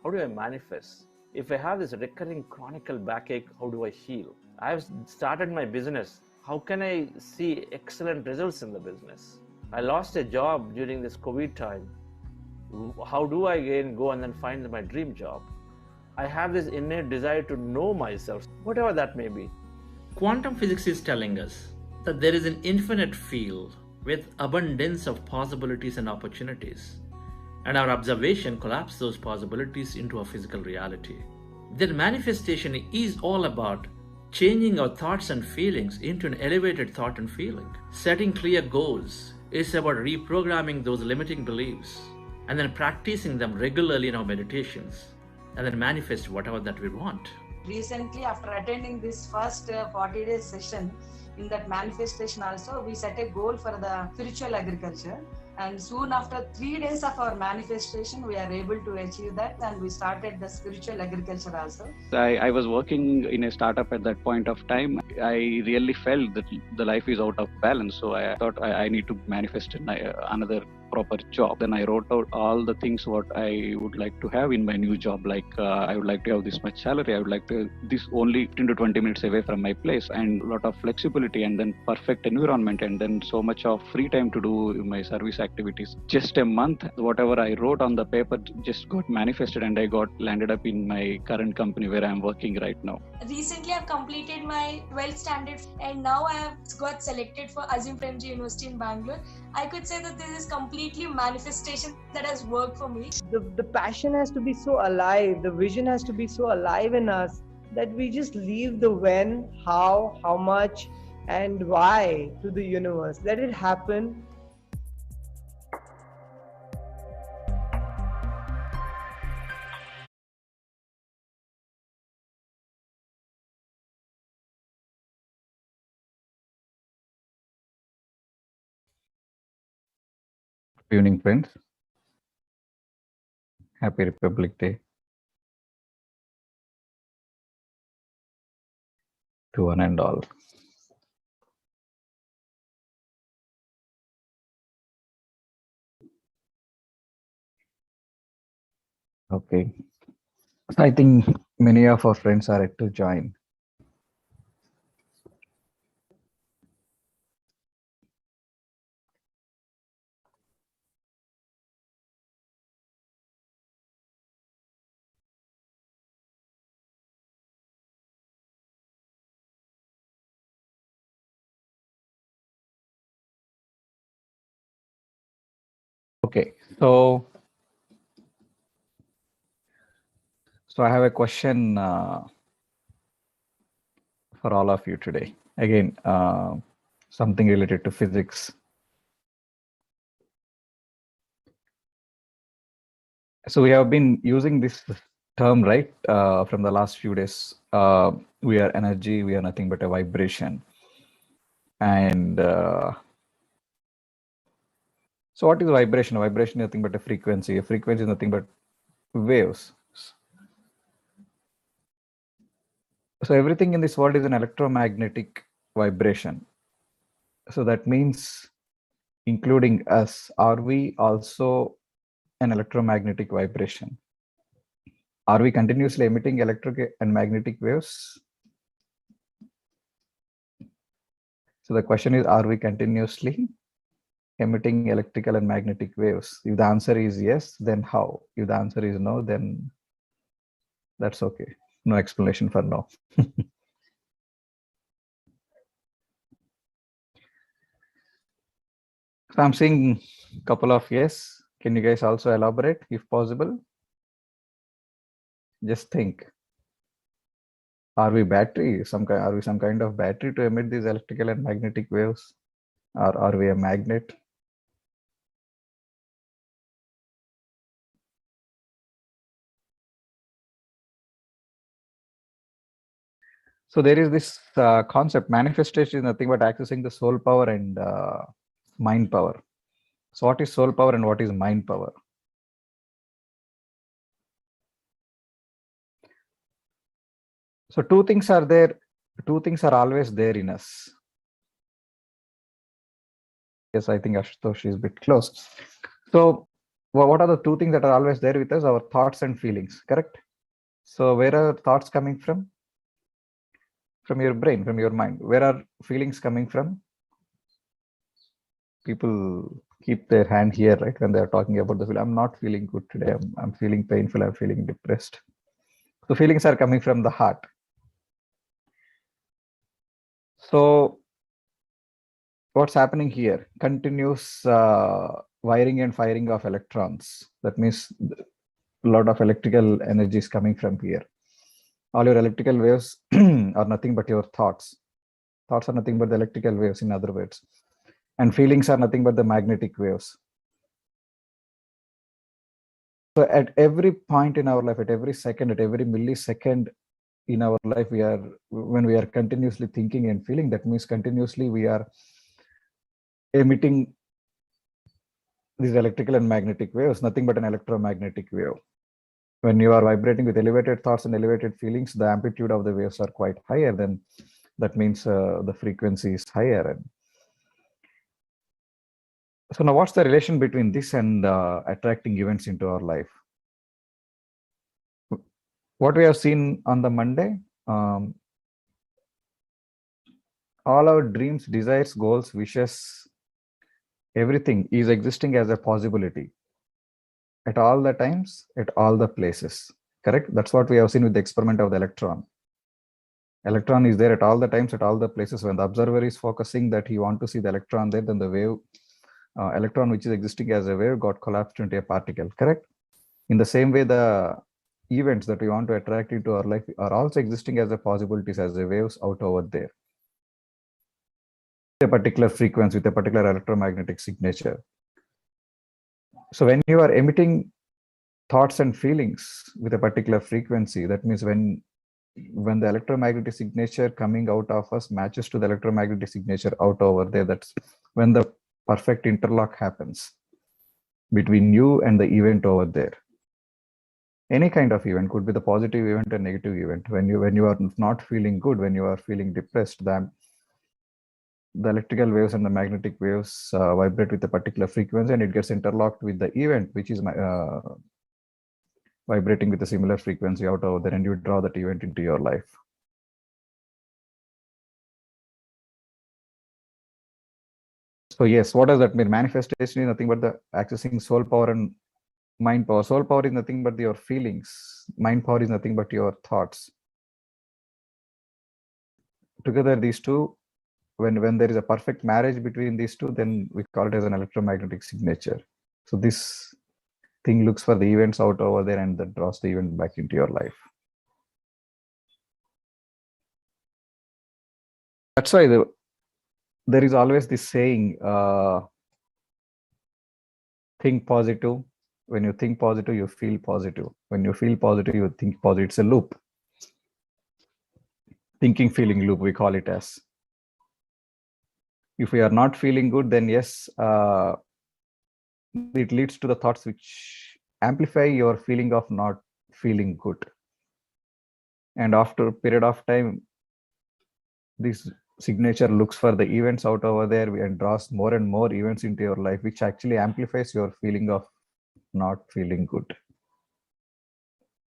How do I manifest? If I have this recurring chronic backache, how do I heal? I've started my business. How can I see excellent results in the business? I lost a job during this COVID time. How do I again go and then find my dream job? I have this innate desire to know myself, whatever that may be. Quantum physics is telling us that there is an infinite field with abundance of possibilities and opportunities, and our observation collapses those possibilities into a physical reality. That manifestation is all about changing our thoughts and feelings into an elevated thought and feeling. Setting clear goals is about reprogramming those limiting beliefs and then practicing them regularly in our meditations and then manifest whatever that we want. Recently, after attending this first 40 days session, in that manifestation also, we set a goal for the spiritual agriculture. And soon after 3 days of our manifestation, we are able to achieve that, and we started the spiritual agriculture also. I was working in a startup at that point of time. I really felt that the life is out of balance. So I thought I need to manifest another proper job. Then I wrote out all the things what I would like to have in my new job. Like I would like to have this much salary. I would like to this only 15 to 20 minutes away from my place, and a lot of flexibility, and then perfect environment, and then so much of free time to do my service activities. Just a month, whatever I wrote on the paper just got manifested, and I got landed up in my current company where I'm working right now. Recently, I've completed my 12th standard, and now I have got selected for Azim Premji University in Bangalore. I could say that this is completely manifestation that has worked for me. The passion has to be so alive, the vision has to be so alive in us that we just leave the when, how much, and why to the universe. Let it happen. Good evening, friends. Happy Republic Day to one and all. Okay, so I think many of our friends are yet to join. Okay, so I have a question for all of you today. Again, something related to physics. So we have been using this term, right, from the last few days. We are energy, we are nothing but a vibration. And so what is vibration? Vibration is nothing but a frequency. A frequency is nothing but waves. So everything in this world is an electromagnetic vibration. So that means, including us, are we also an electromagnetic vibration? Are we continuously emitting electric and magnetic waves? So the question is, are we continuously emitting electrical and magnetic waves? If the answer is yes, then how? If the answer is no, then that's okay. No explanation for no. So I'm seeing a couple of yes. Can you guys also elaborate if possible? Just think. Are we battery? Are we some kind of battery to emit these electrical and magnetic waves? Or are we a magnet? So there is this concept, manifestation is nothing but accessing the soul power and mind power. So what is soul power and what is mind power? So two things are there. Two things are always there in us. Yes, I think Ashutosh is a bit close. So what are the two things that are always there with us? Our thoughts and feelings, correct? So where are thoughts coming from? From your brain, from your mind. Where are feelings coming from? People keep their hand here, right? When they're talking about the feeling, I'm not feeling good today. I'm feeling painful. I'm feeling depressed. So feelings are coming from the heart. So what's happening here? Continuous wiring and firing of electrons. That means a lot of electrical energy is coming from here. All your electrical waves are nothing but your thoughts. Thoughts are nothing but the electrical waves, in other words. And feelings are nothing but the magnetic waves. So at every point in our life, at every second, at every millisecond in our life, when we are continuously thinking and feeling, that means continuously we are emitting these electrical and magnetic waves, nothing but an electromagnetic wave. When you are vibrating with elevated thoughts and elevated feelings, the amplitude of the waves are quite higher. Then that means the frequency is higher. And so now what's the relation between this and attracting events into our life? What we have seen on the Monday, all our dreams, desires, goals, wishes, everything is existing as a possibility at all the times, at all the places, correct? That's what we have seen with the experiment of the electron. Electron is there at all the times, at all the places. When the observer is focusing that he wants to see the electron there, then the wave, electron which is existing as a wave got collapsed into a particle, correct? In the same way, the events that we want to attract into our life are also existing as a possibilities, as a waves out over there. A particular frequency with a particular electromagnetic signature. So when you are emitting thoughts and feelings with a particular frequency, that means when the electromagnetic signature coming out of us matches to the electromagnetic signature out over there, that's when the perfect interlock happens between you and the event over there. Any kind of event, could be the positive event or negative event. When you are not feeling good, when you are feeling depressed, then the electrical waves and the magnetic waves vibrate with a particular frequency, and it gets interlocked with the event which is vibrating with a similar frequency out over there, and you draw that event into your life. So yes, what does that mean? Manifestation is nothing but the accessing soul power and mind power. Soul power is nothing but your feelings. Mind power is nothing but your thoughts. Together, these two, when there is a perfect marriage between these two, then we call it as an electromagnetic signature. So this thing looks for the events out over there and that draws the event back into your life. That's why there is always this saying, think positive. When you think positive, you feel positive. When you feel positive, you think positive. It's a loop. Thinking, feeling loop, we call it as. If we are not feeling good, then yes, it leads to the thoughts which amplify your feeling of not feeling good. And after a period of time, this signature looks for the events out over there and draws more and more events into your life, which actually amplifies your feeling of not feeling good.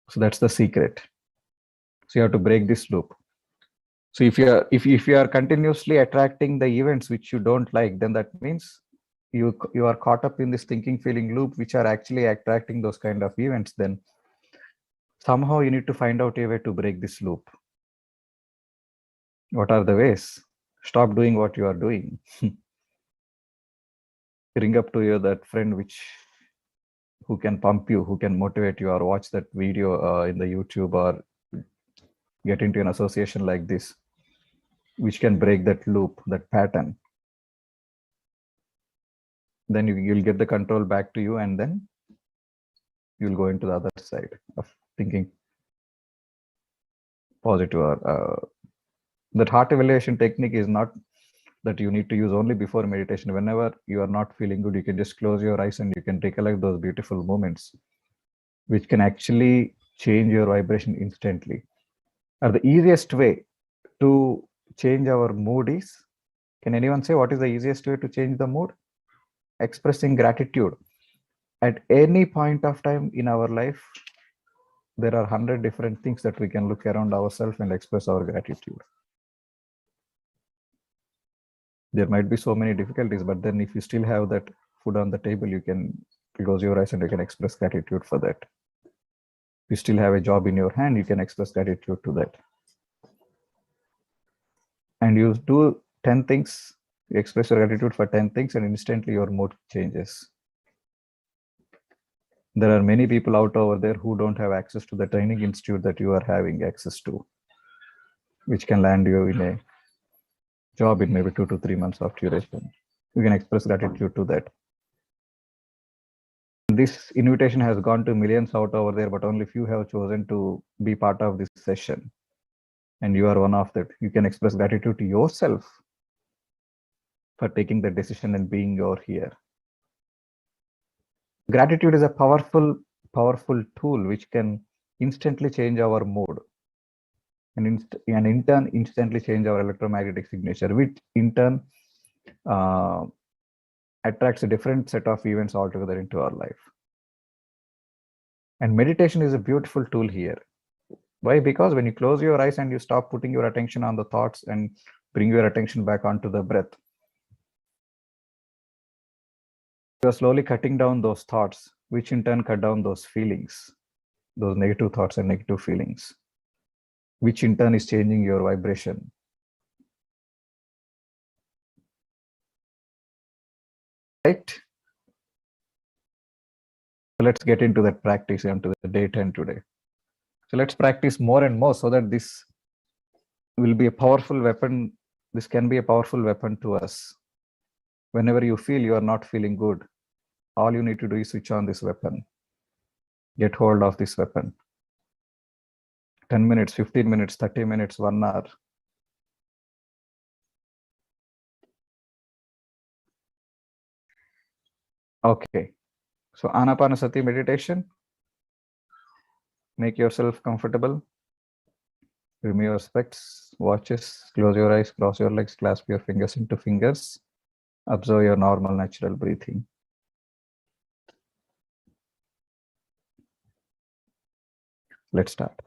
So that's the secret. So you have to break this loop. So if you are continuously attracting the events which you don't like, then that means you are caught up in this thinking feeling loop, which are actually attracting those kind of events. Then somehow you need to find out a way to break this loop. What are the ways? Stop doing what you are doing. Ring up to that friend who can pump you, who can motivate you, or watch that video in the YouTube, or get into an association like this, which can break that loop, that pattern. Then you'll get the control back to you, and then you'll go into the other side of thinking positive. Or that heart evaluation technique is not that you need to use only before meditation. Whenever you are not feeling good, you can just close your eyes and you can recollect those beautiful moments, which can actually change your vibration instantly. Or the easiest way to change our mood is, can anyone say what is the easiest way to change the mood? Expressing gratitude. At any point of time in our life, there are 100 different things that we can look around ourselves and express our gratitude. There might be so many difficulties, but then if you still have that food on the table, you can close your eyes and you can express gratitude for that. If you still have a job in your hand, you can express gratitude to that. And you do 10 things, you express your gratitude for 10 things, and instantly your mood changes. There are many people out over there who don't have access to the training institute that you are having access to, which can land you in a job in maybe 2 to 3 months of duration. You can express gratitude to that. This invitation has gone to millions out over there, but only few have chosen to be part of this session. And you are one of that. You can express gratitude to yourself for taking the decision and being over here. Gratitude is a powerful tool which can instantly change our mood, and in turn instantly change our electromagnetic signature, which in turn attracts a different set of events altogether into our life. And meditation is a beautiful tool here. Why? Because when you close your eyes and you stop putting your attention on the thoughts and bring your attention back onto the breath, you are slowly cutting down those thoughts, which in turn cut down those feelings, those negative thoughts and negative feelings, which in turn is changing your vibration. Right? So let's get into that practice into the day 10 today. So let's practice more and more so that this will be a powerful weapon. This can be a powerful weapon to us. Whenever you feel you are not feeling good, all you need to do is switch on this weapon. Get hold of this weapon. 10 minutes, 15 minutes, 30 minutes, 1 hour. Okay. So Ana-Pana-Sati meditation. Make yourself comfortable. Remove your specs, watches, close your eyes, cross your legs, clasp your fingers into fingers. Observe your normal, natural breathing. Let's start.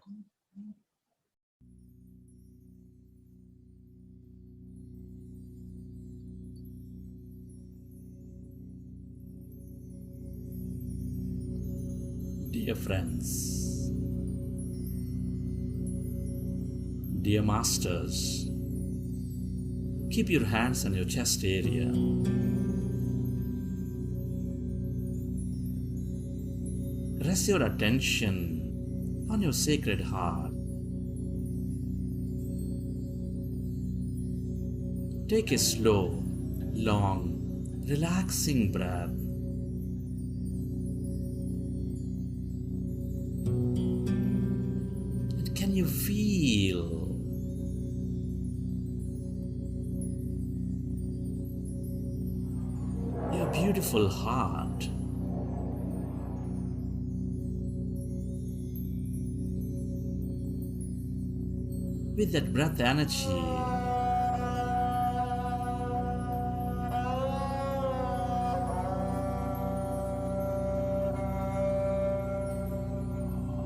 Dear friends, dear masters, keep your hands on your chest area. Rest your attention on your sacred heart. Take a slow, long, relaxing breath. And can you feel your beautiful heart? With that breath energy,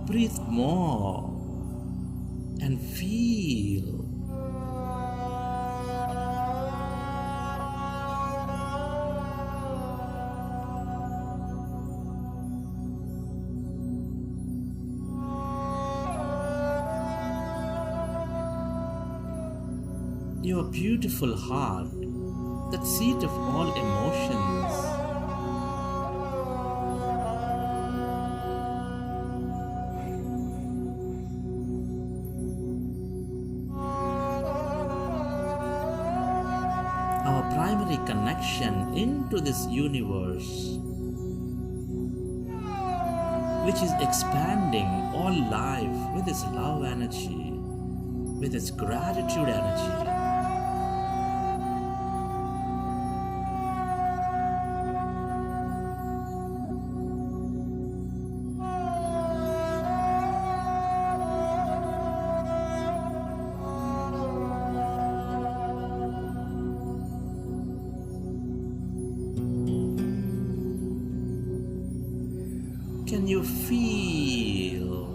breathe more and feel. Your beautiful heart, that seat of all emotions. Our primary connection into this universe, which is expanding all life with its love energy, with its gratitude energy. Can you feel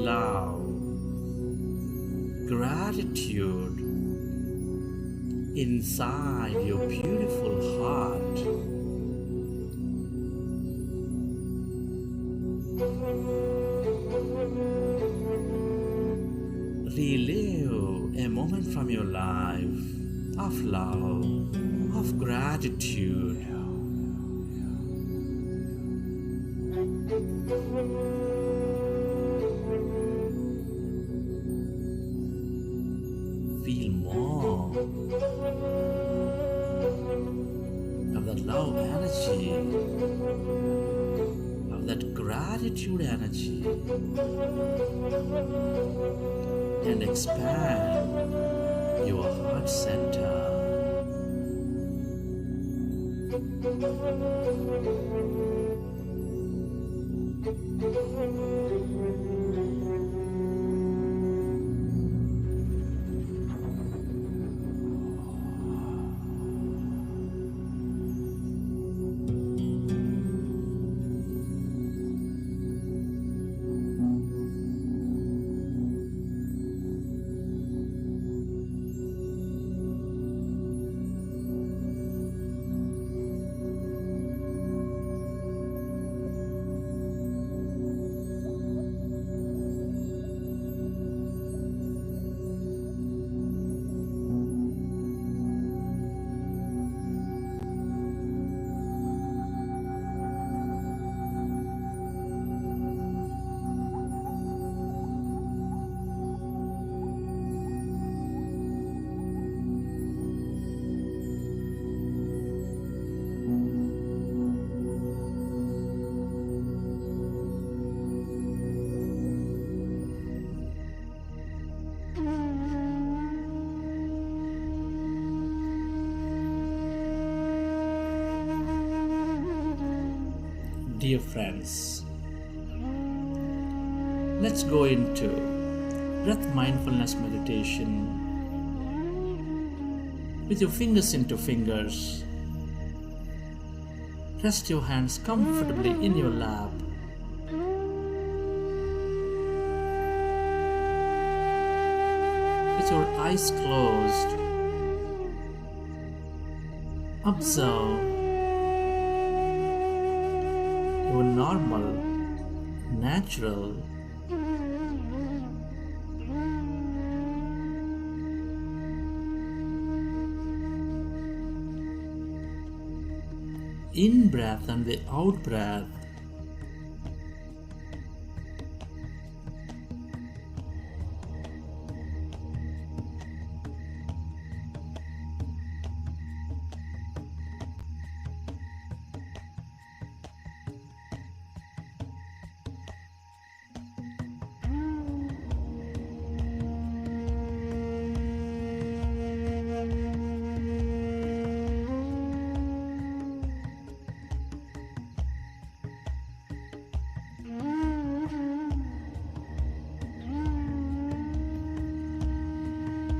love, gratitude inside your beautiful heart? Relive a moment from your life of love, of gratitude. Feel more of that love energy, of that gratitude energy, and expand your heart center. Dear friends, let's go into breath mindfulness meditation with your fingers into fingers. Rest your hands comfortably in your lap. With your eyes closed, observe your normal, natural, in-breath and the out-breath.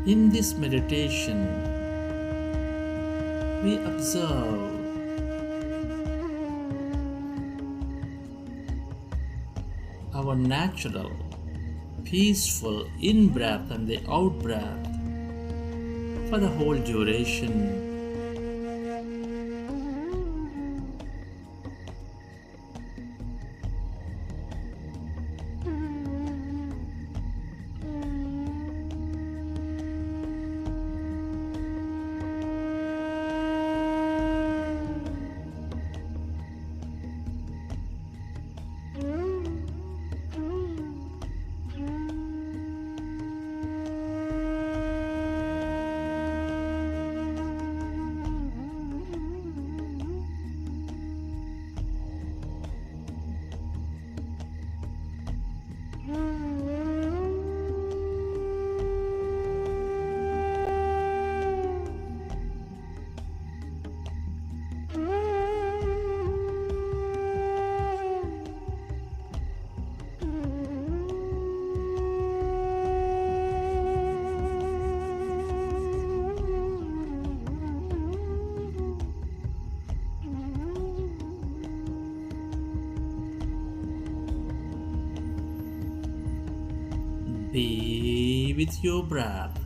In this meditation, we observe our natural, peaceful in-breath and the out-breath for the whole duration. Be with your breath.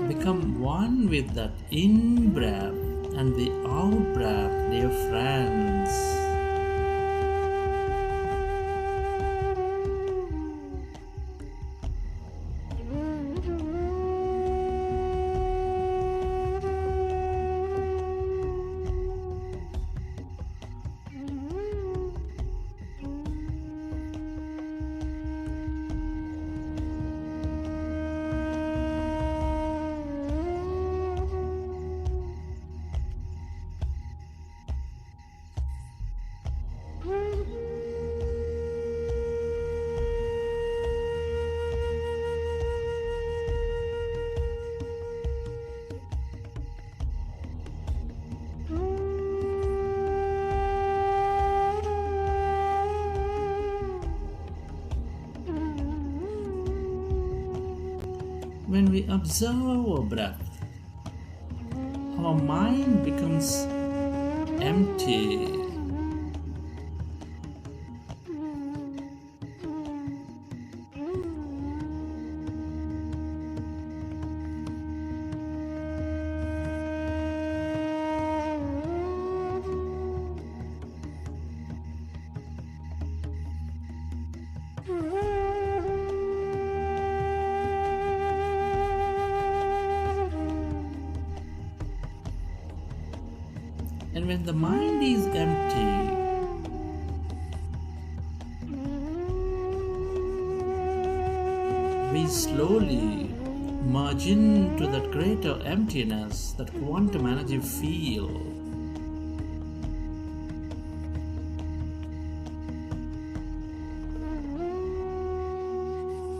Become one with that in-breath and the out-breath, dear friends. When we observe our breath, our mind becomes empty. And when the mind is empty, we slowly merge into that greater emptiness, that quantum energy field.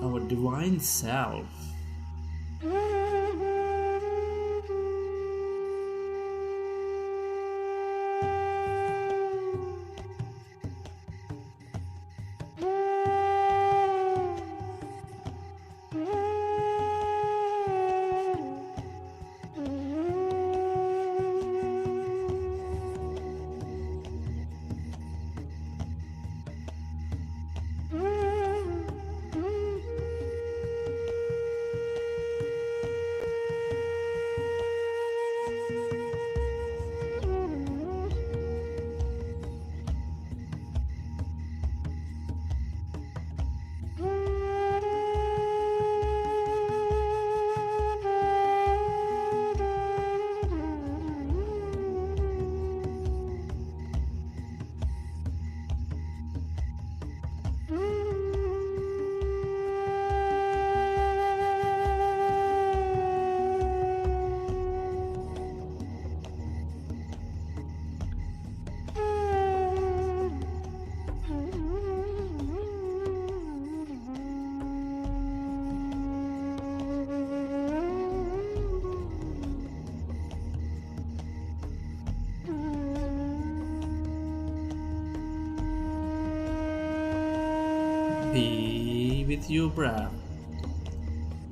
Our divine self. Be with your breath.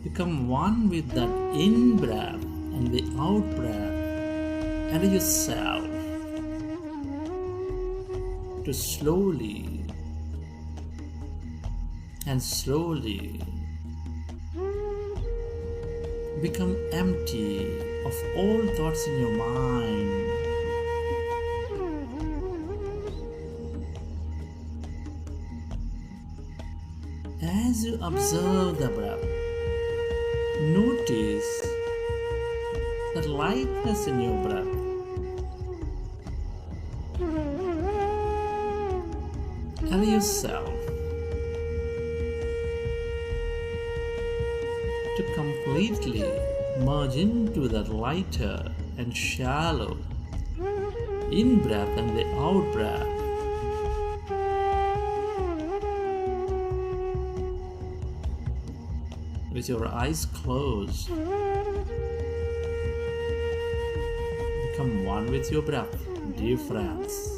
Become one with that in-breath and the out-breath, and yourself to slowly and slowly become empty of all thoughts in your mind. As you observe the breath, notice that lightness in your breath. Allow yourself to completely merge into that lighter and shallow in-breath and the out-breath. With your eyes closed, become one with your breath, dear friends.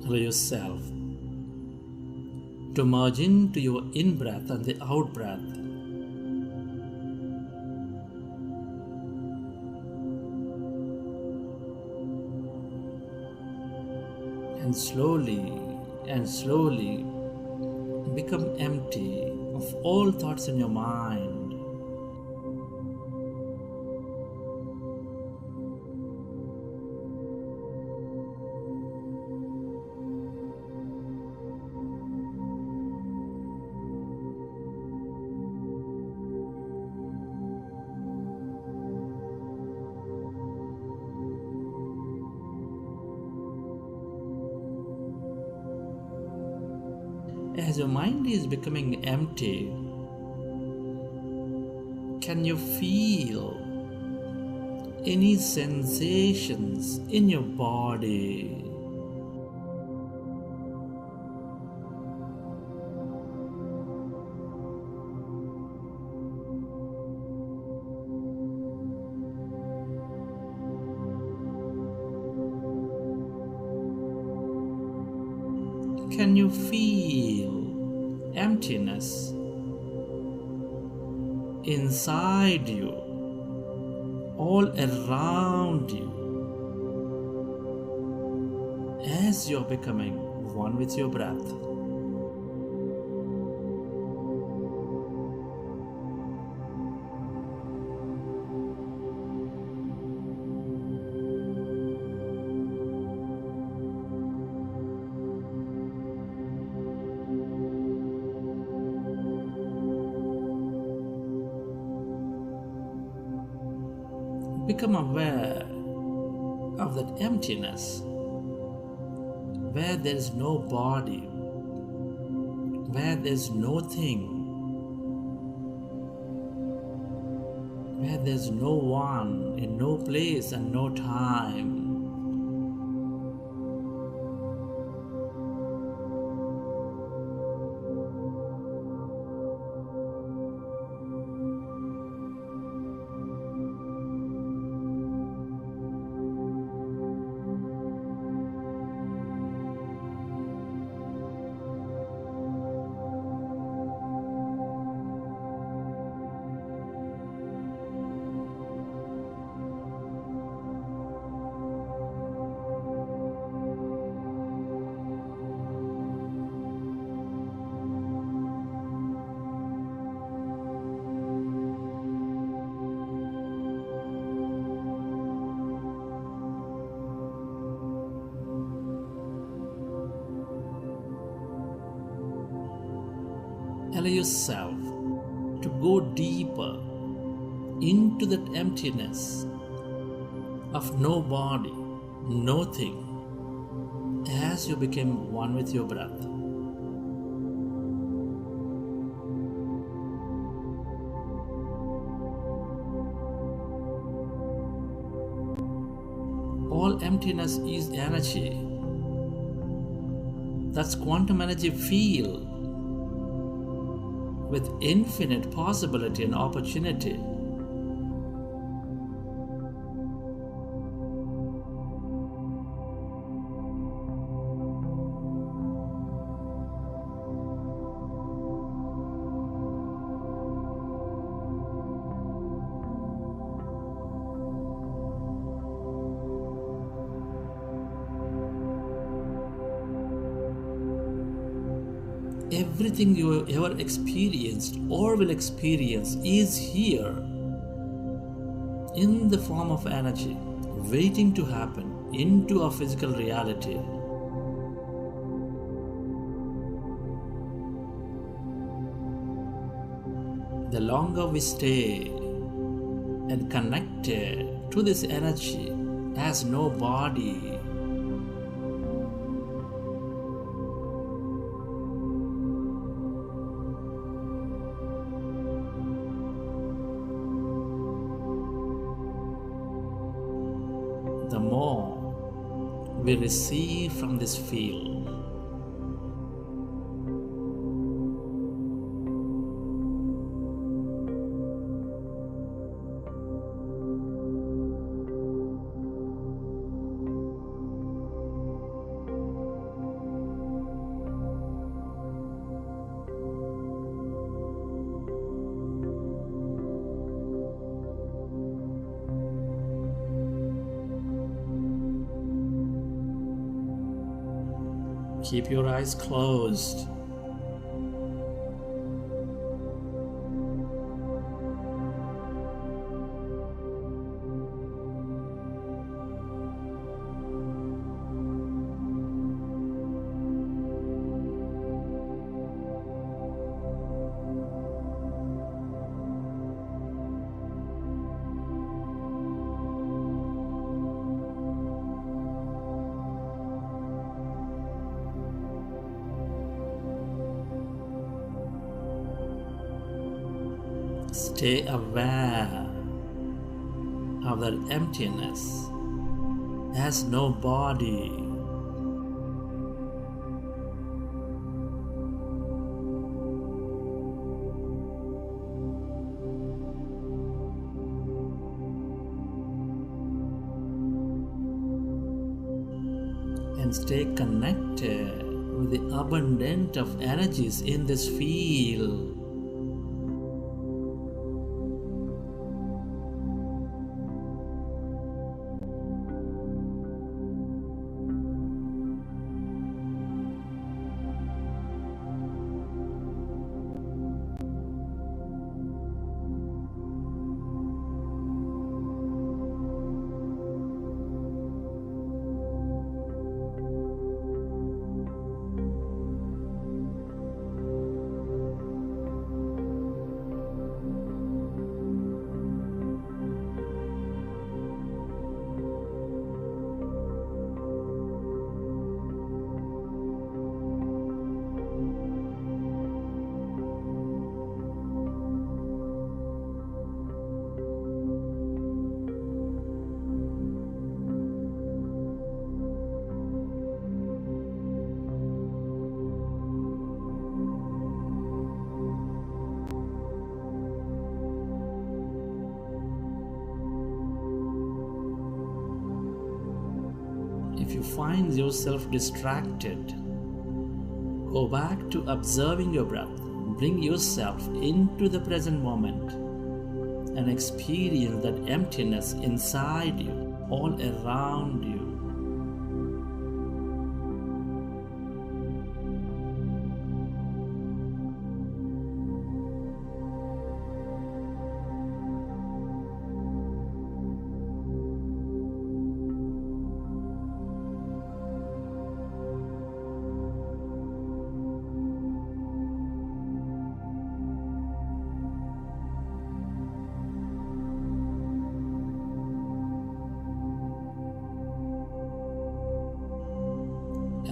Allow yourself to merge into your in-breath and the out-breath. And slowly become empty of all thoughts in your mind. As your mind is becoming empty, can you feel any sensations in your body? Can you feel emptiness inside you, all around you, as you're becoming one with your breath? Become aware of that emptiness, where there is no body, where there is no thing, where there is no one, in no place and no time. Allow yourself to go deeper into that emptiness of no body, no thing, as you become one with your breath. All emptiness is energy. That's quantum energy field with infinite possibility and opportunity. everything you ever experienced or will experience is here in the form of energy, waiting to happen into our physical reality. The longer we stay and connected to this energy as no body, the more we receive from this field. Keep your eyes closed. Stay aware of that emptiness as no body. And stay connected with the abundance of energies in this field. If you find yourself distracted, go back to observing your breath. Bring yourself into the present moment and experience that emptiness inside you, all around you.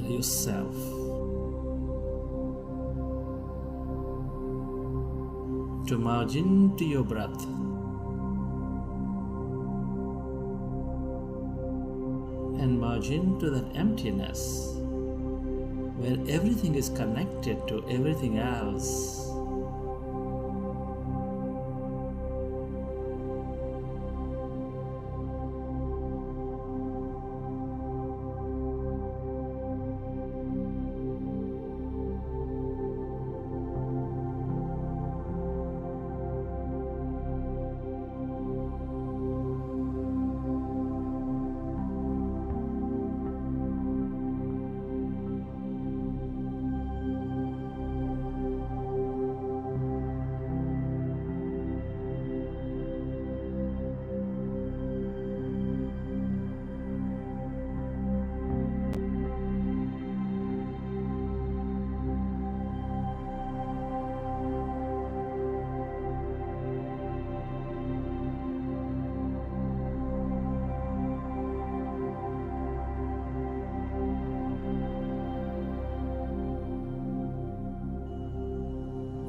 Yourself to merge into your breath and merge into that emptiness where everything is connected to everything else.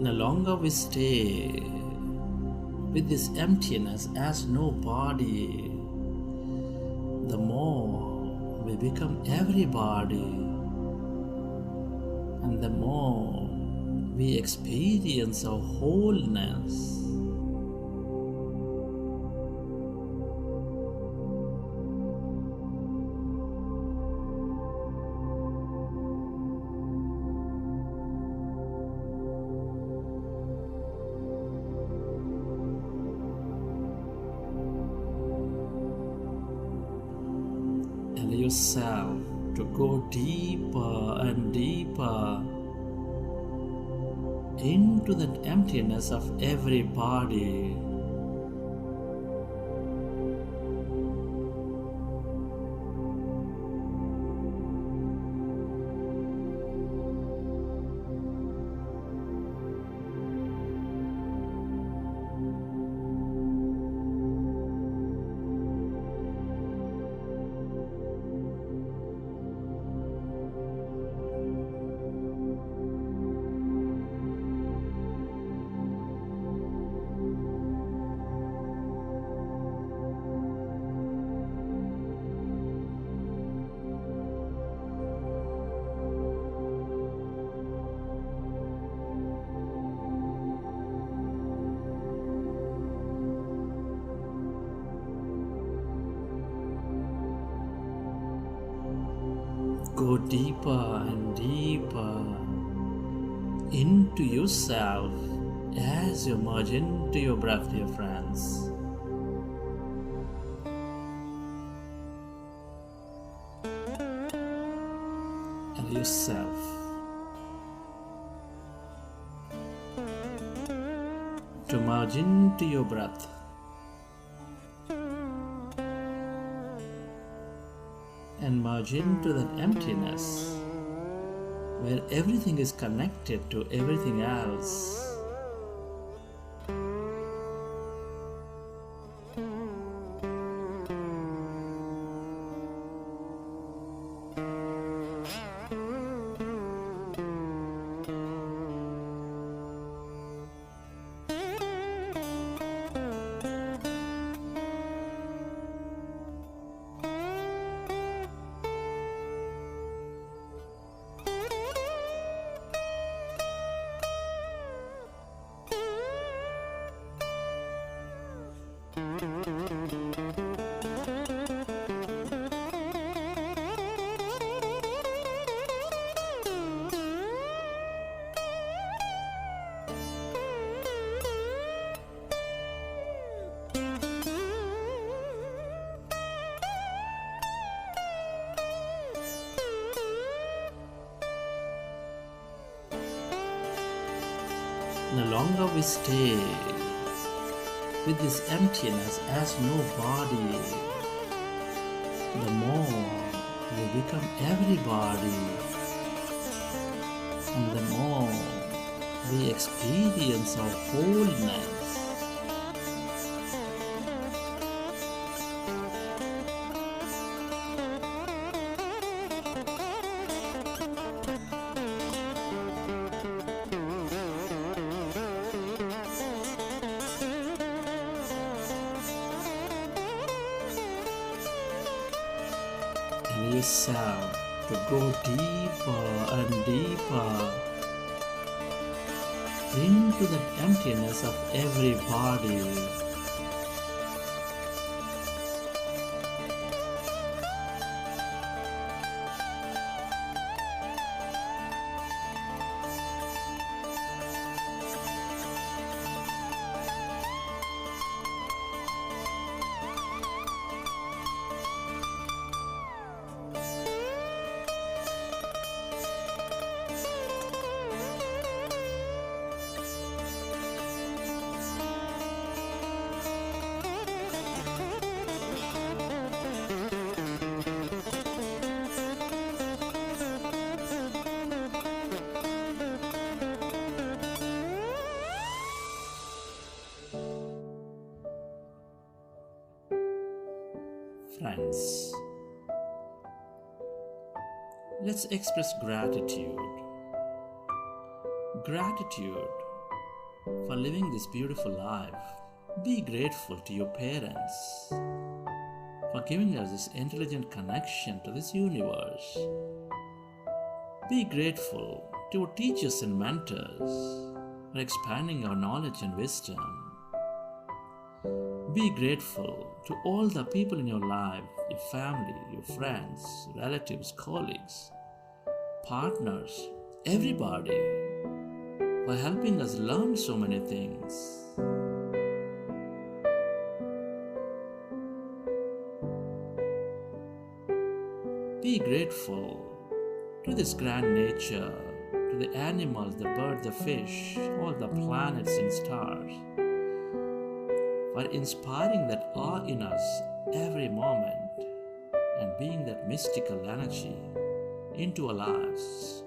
The longer we stay with this emptiness as no body, the more we become everybody, and the more we experience our wholeness. Allow yourself to go deeper and deeper into that emptiness of every body. Go deeper and deeper into yourself as you merge into your breath, dear friends. Allow yourself to merge into your breath. And merge into that emptiness where everything is connected to everything else. The longer we stay with this emptiness as no body, the more we become everybody, and the more we experience our wholeness. Allow yourself to go deeper and deeper into the emptiness of every body. Friends, let's express gratitude. Gratitude for living this beautiful life. Be grateful to your parents for giving us this intelligent connection to this universe. Be grateful to our teachers and mentors for expanding our knowledge and wisdom. Be grateful to all the people in your life, your family, your friends, relatives, colleagues, partners, everybody, for helping us learn so many things. Be grateful to this grand nature, to the animals, the birds, the fish, all the planets and stars, for inspiring that awe in us every moment and being that mystical energy into our lives.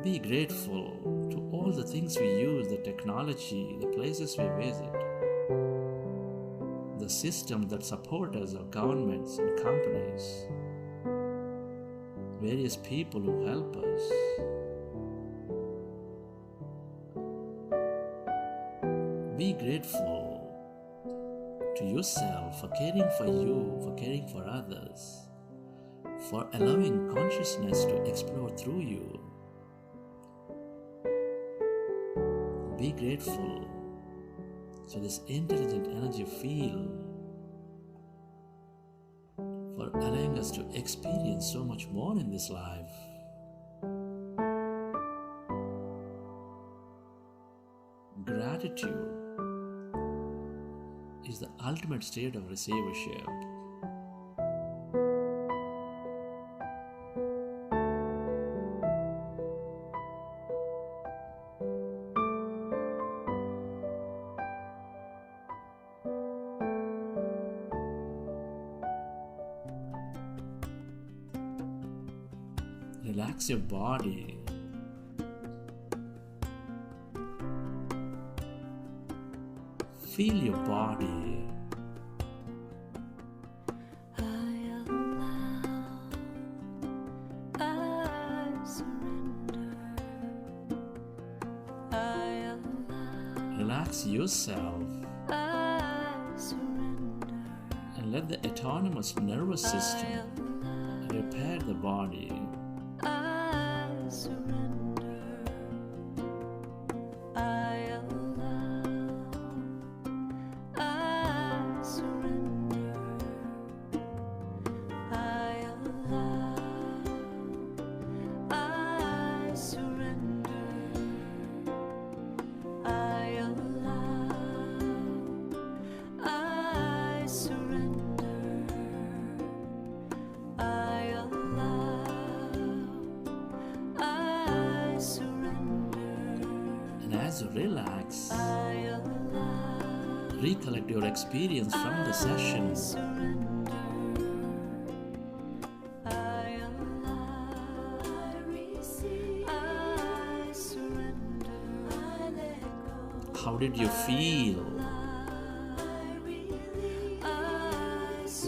Be grateful to all the things we use, the technology, the places we visit, the systems that support us, our governments and companies, various people who help us. Be grateful to yourself for caring for you, for caring for others, for allowing consciousness to explore through you. Be grateful to this intelligent energy field for allowing us to experience so much more in this life. Gratitude is the ultimate state of receivership. Relax your body. Feel your body. Relax yourself and let the autonomous nervous system repair the body. As you relax, recollect your experience from the session. How did you feel?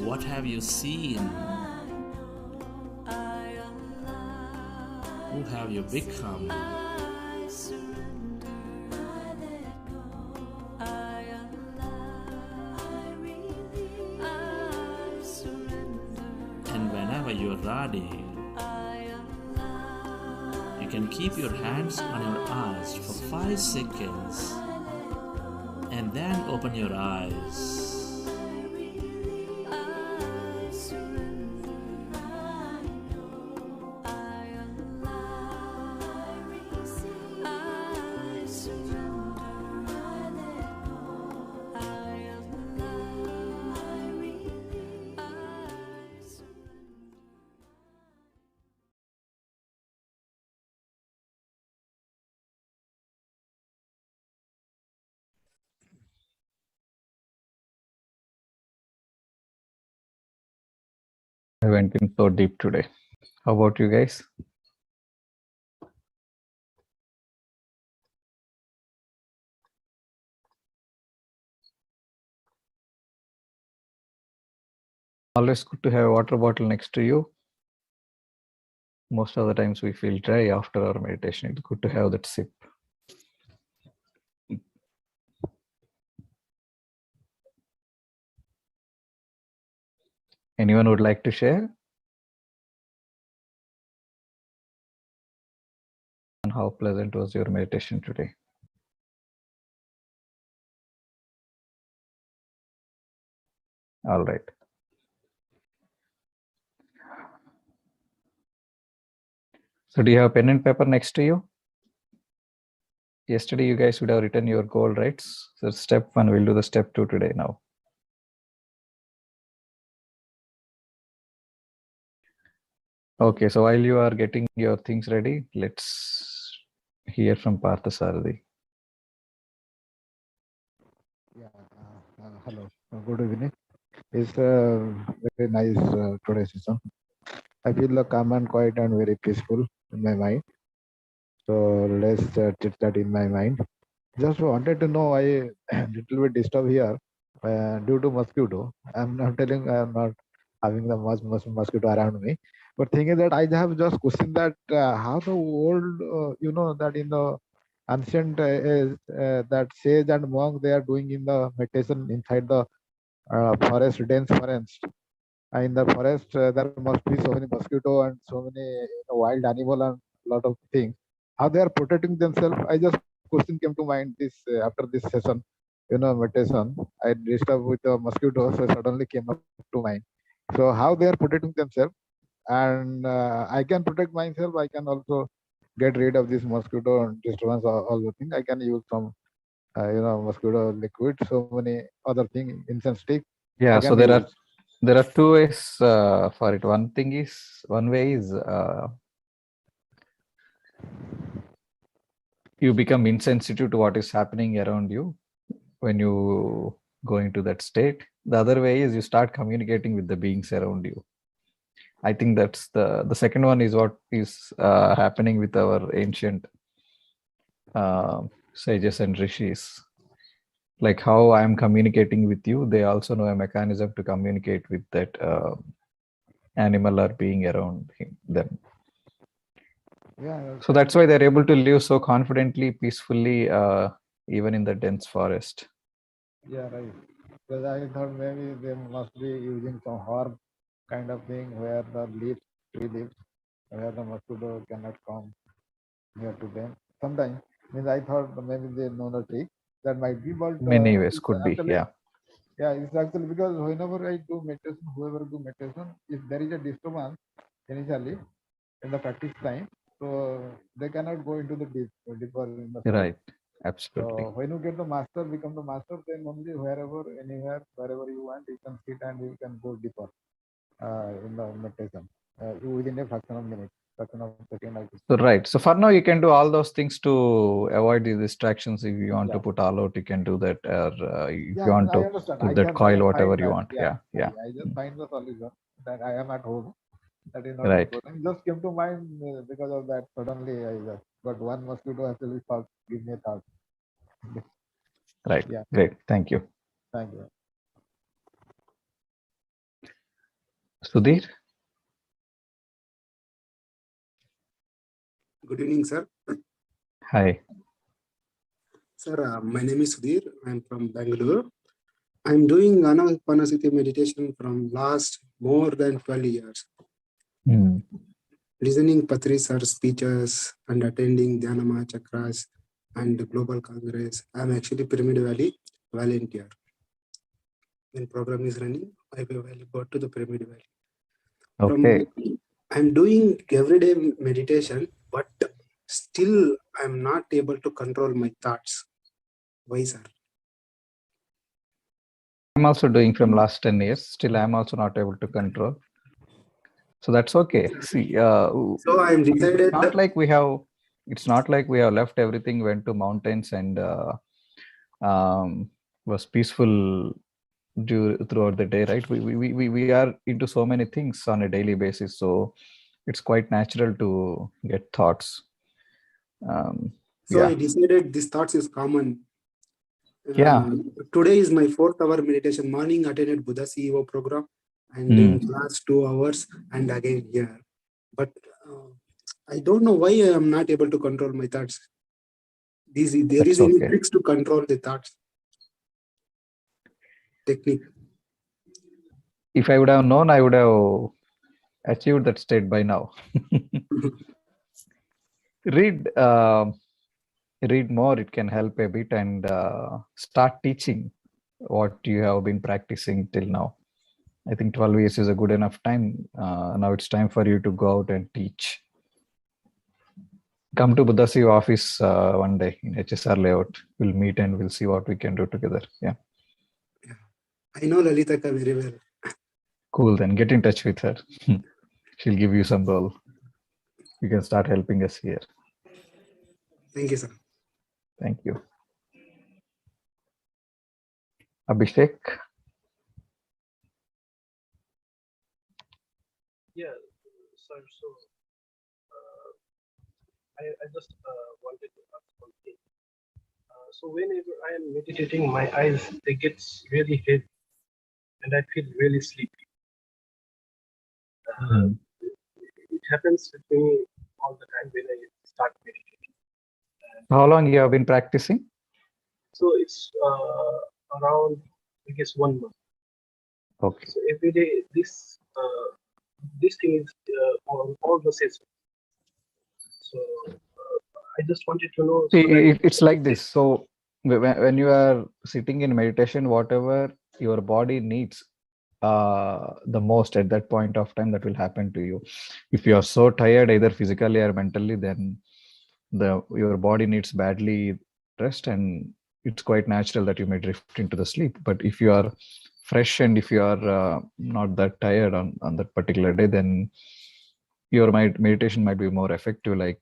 What have you seen? Who have you become? And whenever you're ready, you can keep your hands on your eyes for 5 seconds and then open your eyes. I went in so deep today. How about you guys? Always good to have a water bottle next to you. Most of the times we feel dry after our meditation. It's good to have that sip. Anyone would like to share? And how pleasant was your meditation today? All right. So do you have pen and paper next to you? Yesterday, you guys would have written your goal, right? So step 1, we'll do the step 2 today now. Okay, so while you are getting your things ready, let's hear from Parthasarathi. Yeah, hello, good evening. It's a very nice today's session. I feel calm and quiet and very peaceful in my mind. So let's chit chat in my mind. Just wanted to know, I little bit disturbed here due to mosquito. I'm not telling I'm not having the much mosquito around me, but thing is that I have just questioned that how the old, that in the ancient is that sage and monk they are doing in the meditation inside the forest, dense forest. In the forest, there must be so many mosquito and so many wild animal and lot of things. How they are protecting themselves? I just question came to mind this after this session, meditation. I disturbed with the mosquito, so suddenly came up to mind. So how they are protecting themselves, and I can protect myself. I can also get rid of this mosquito disturbance, all the thing. I can use some, mosquito liquid, so many other thing, incense stick. Yeah, so there use. are 2 ways for it. One way is you become insensitive to what is happening around you when you go into that state. The other way is you start communicating with the beings around you. I think that's the second one is what is happening with our ancient sages and rishis. Like how I'm communicating with you, they also know a mechanism to communicate with that animal or being around them. Yeah. So that's why they're able to live so confidently, peacefully, even in the dense forest. Yeah, right. Because I thought maybe they must be using some horn kind of thing where the tree leaves, where the mosquito cannot come near to them. Sometimes, means I thought maybe they know the trick. That might be, but Many ways could be, actually, yeah. Yeah, it's actually because whenever I do meditation, whoever do meditation, if there is a disturbance initially in the practice time, so they cannot go into the deeper in the state. Right, absolutely. So when you get the master, become the master, then only wherever, anywhere, wherever you want, you can sit and you can go deeper in the meditation within a fraction of minute, fraction of second. Like so right. So for now, you can do all those things to avoid the distractions. If you want to Yeah. put all out, you can do that. Or if Yeah, you want I to understand. put I that can coil, whatever find you that. want. Yeah. I just find the solution that I am at home. That is not Right. the problem. Just came to mind because of that. Suddenly, I just got one mosquito actually thought, give me a thought. Right. Yeah. Great. Thank you. Thank you. Sudhir? Good evening, sir. Hi. Sir, my name is Sudhir. I'm from Bangalore. I'm doing Ana-Pana-Sati meditation from last more than 12 years. Listening Patri sir's speeches and attending Dhyana Chakras and the Global Congress. I'm actually Pyramid Valley volunteer. When program is running, I will go to the Pyramid Valley. Okay. I'm doing everyday meditation, but still I'm not able to control my thoughts. Why, sir? I'm also doing from last 10 years. Still, I'm also not able to control. So that's okay. See, so I'm decided. It's not like we have. It's not like we have left everything, went to mountains, and was peaceful throughout the day, right? We are into so many things on a daily basis, so it's quite natural to get thoughts. So I decided this thoughts is common. Yeah. Today is my 4th hour meditation. Morning attended Buddha CEO program and in class 2 hours and again here. But I don't know why I am not able to control my thoughts. There That's is any okay. tricks to control the thoughts? Technique. If I would have known, I would have achieved that state by now. Read more, it can help a bit, and start teaching what you have been practicing till now. I think 12 years is a good enough time. Now it's time for you to go out and teach. Come to Buddha Siva office one day in HSR layout. We'll meet and we'll see what we can do together. Yeah. I know Lalitaka very well. Cool, then get in touch with her. She'll give you some role. You can start helping us here. Thank you, sir. Thank you. Abhishek? Yeah, sir. So I just wanted to ask one thing. So whenever I am meditating, my eyes, they get really heavy and I feel really sleepy. It happens with me all the time when I start meditating. How long you have been practicing? So it's around, I guess, 1 month. Okay. So every day, this thing is on all the sessions. So I just wanted to know. See, it's like this. So when you are sitting in meditation, whatever your body needs the most at that point of time, that will happen to you. If you are so tired, either physically or mentally, then your body needs badly rest, and it's quite natural that you may drift into the sleep. But if you are fresh and if you are not that tired on that particular day, then your meditation might be more effective. Like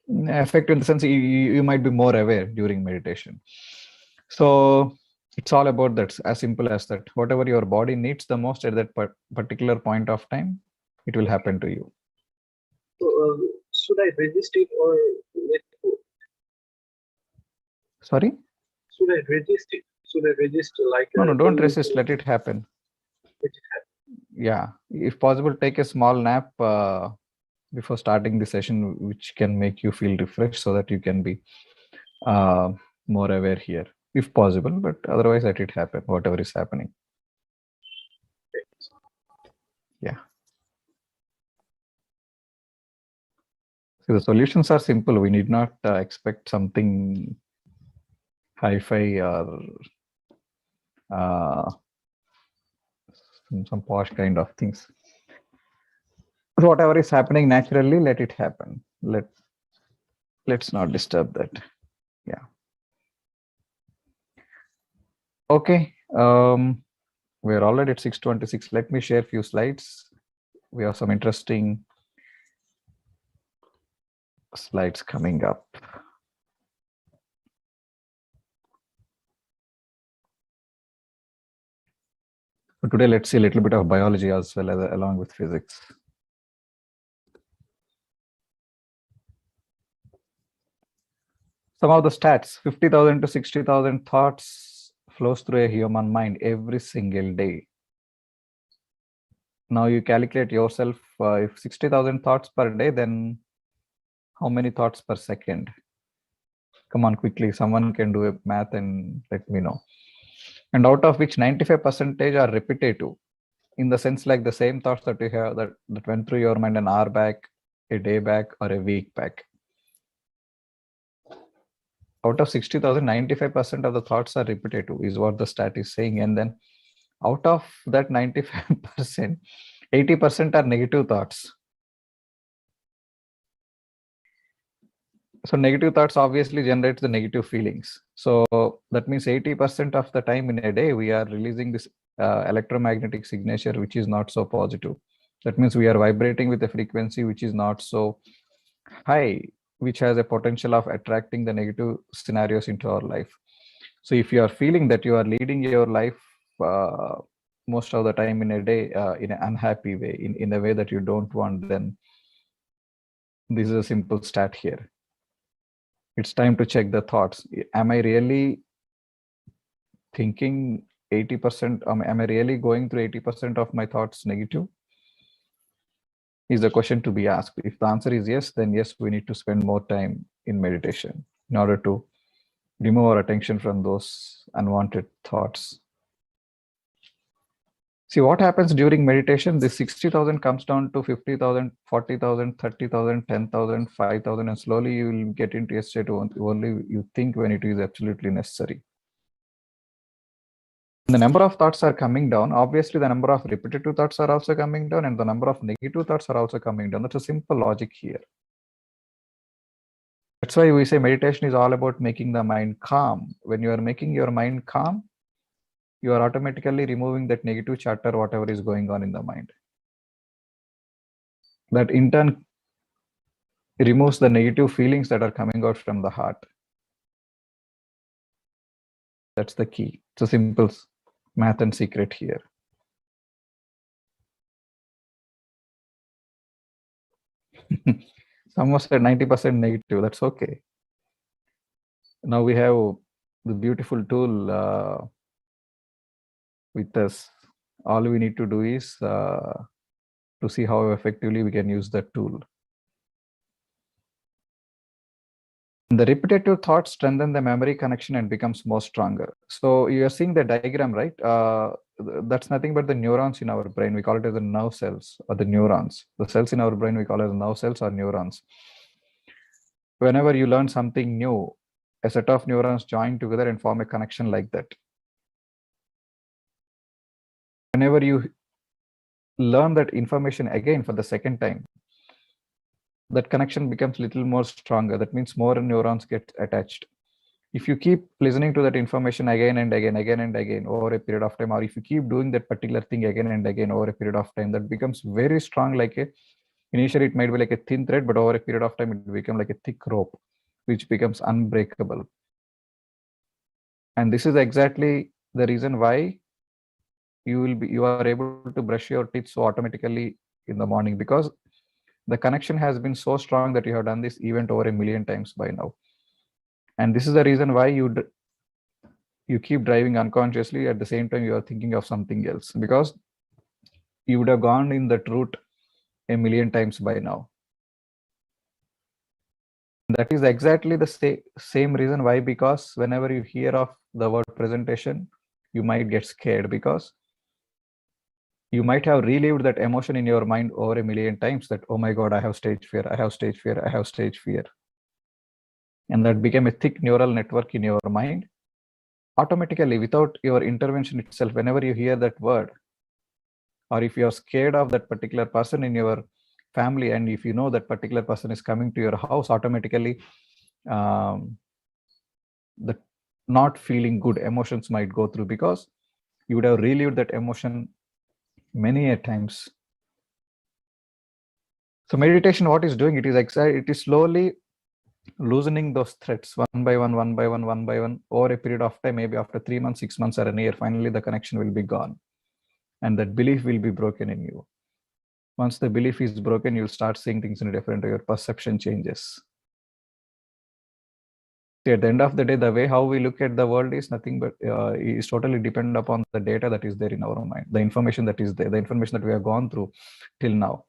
effective in the sense you might be more aware during meditation. So it's all about that, as simple as that. Whatever your body needs the most at that particular point of time, it will happen to you. So should I resist it or let go? Sorry? Should I resist it? Should I resist like? No, don't resist. Let it happen. Let it happen. Yeah, if possible, take a small nap before starting the session, which can make you feel refreshed, so that you can be more aware here, if possible. But otherwise, let it happen, whatever is happening. Yeah. So the solutions are simple. We need not expect something hi-fi or some posh kind of things. So whatever is happening naturally, let it happen. Let's not disturb that. Yeah. Okay. We're already at 6:26. Let me share a few slides. We have some interesting slides coming up. So today, let's see a little bit of biology as well as along with physics. Some of the stats: 50,000 to 60,000 thoughts flows through a human mind every single day. Now you calculate yourself, if 60,000 thoughts per day, then how many thoughts per second? Come on, quickly, someone can do a math and let me know. And out of which 95% are repetitive, in the sense like the same thoughts that you have that went through your mind an hour back, a day back, or a week back. Out of 60,000, 95% of the thoughts are repetitive, is what the stat is saying. And then out of that 95%, 80% are negative thoughts. So negative thoughts obviously generate the negative feelings. So that means 80% of the time in a day, we are releasing this electromagnetic signature, which is not so positive. That means we are vibrating with a frequency which is not so high, which has a potential of attracting the negative scenarios into our life. So if you are feeling that you are leading your life most of the time in a day in an unhappy way, in a way that you don't want, then this is a simple stat here. It's time to check the thoughts. Am I really thinking 80%? Am I really going through 80% of my thoughts negative? is the question to be asked. If the answer is yes, then yes, we need to spend more time in meditation in order to remove our attention from those unwanted thoughts. See what happens during meditation. This 60,000 comes down to 50,000, 40,000, 30,000, 10,000, 5,000, and slowly you will get into a state of only you think when it is absolutely necessary. The number of thoughts are coming down. Obviously, the number of repetitive thoughts are also coming down, and the number of negative thoughts are also coming down. That's a simple logic here. That's why we say meditation is all about making the mind calm. When you are making your mind calm, you are automatically removing that negative chatter, whatever is going on in the mind. That in turn removes the negative feelings that are coming out from the heart. That's the key. It's a simple math and secret here. Someone said 90% negative. That's okay. Now we have the beautiful tool with us. All we need to do is to see how effectively we can use that tool. The repetitive thoughts strengthen the memory connection and becomes more stronger. So you are seeing the diagram, right? That's nothing but the neurons in our brain. We call it as the nerve cells or the neurons. The cells in our brain we call as nerve cells or neurons. Whenever you learn something new, a set of neurons join together and form a connection like that. Whenever you learn that information again for the second time, that connection becomes a little more stronger. That means more neurons get attached. If you keep listening to that information again and again over a period of time, or if you keep doing that particular thing again and again over a period of time, that becomes very strong. Initially it might be like a thin thread, but over a period of time it becomes like a thick rope, which becomes unbreakable. And this is exactly the reason why you are able to brush your teeth so automatically in the morning, because the connection has been so strong that you have done this event over 1 million times by now. And this is the reason why you keep driving unconsciously. At the same time, you are thinking of something else, because you would have gone in that route 1 million times by now. That is exactly the same reason why, because whenever you hear of the word presentation, you might get scared, because you might have relived that emotion in your mind over 1 million times, that, oh my God, I have stage fear, I have stage fear, I have stage fear. And that became a thick neural network in your mind. Automatically, without your intervention itself, whenever you hear that word, or if you are scared of that particular person in your family, and if you know that particular person is coming to your house, automatically the not feeling good emotions might go through, because you would have relived that emotion many a times. So meditation, what is doing, it is slowly loosening those threads one by one over a period of time. Maybe after 3 months, 6 months, or a year, finally the connection will be gone, and that belief will be broken in you. Once the belief is broken, you'll start seeing things in a different way. Your perception changes. See, at the end of the day, the way how we look at the world is nothing but is totally dependent upon the data that is there in our mind, the information that is there, the information that we have gone through till now.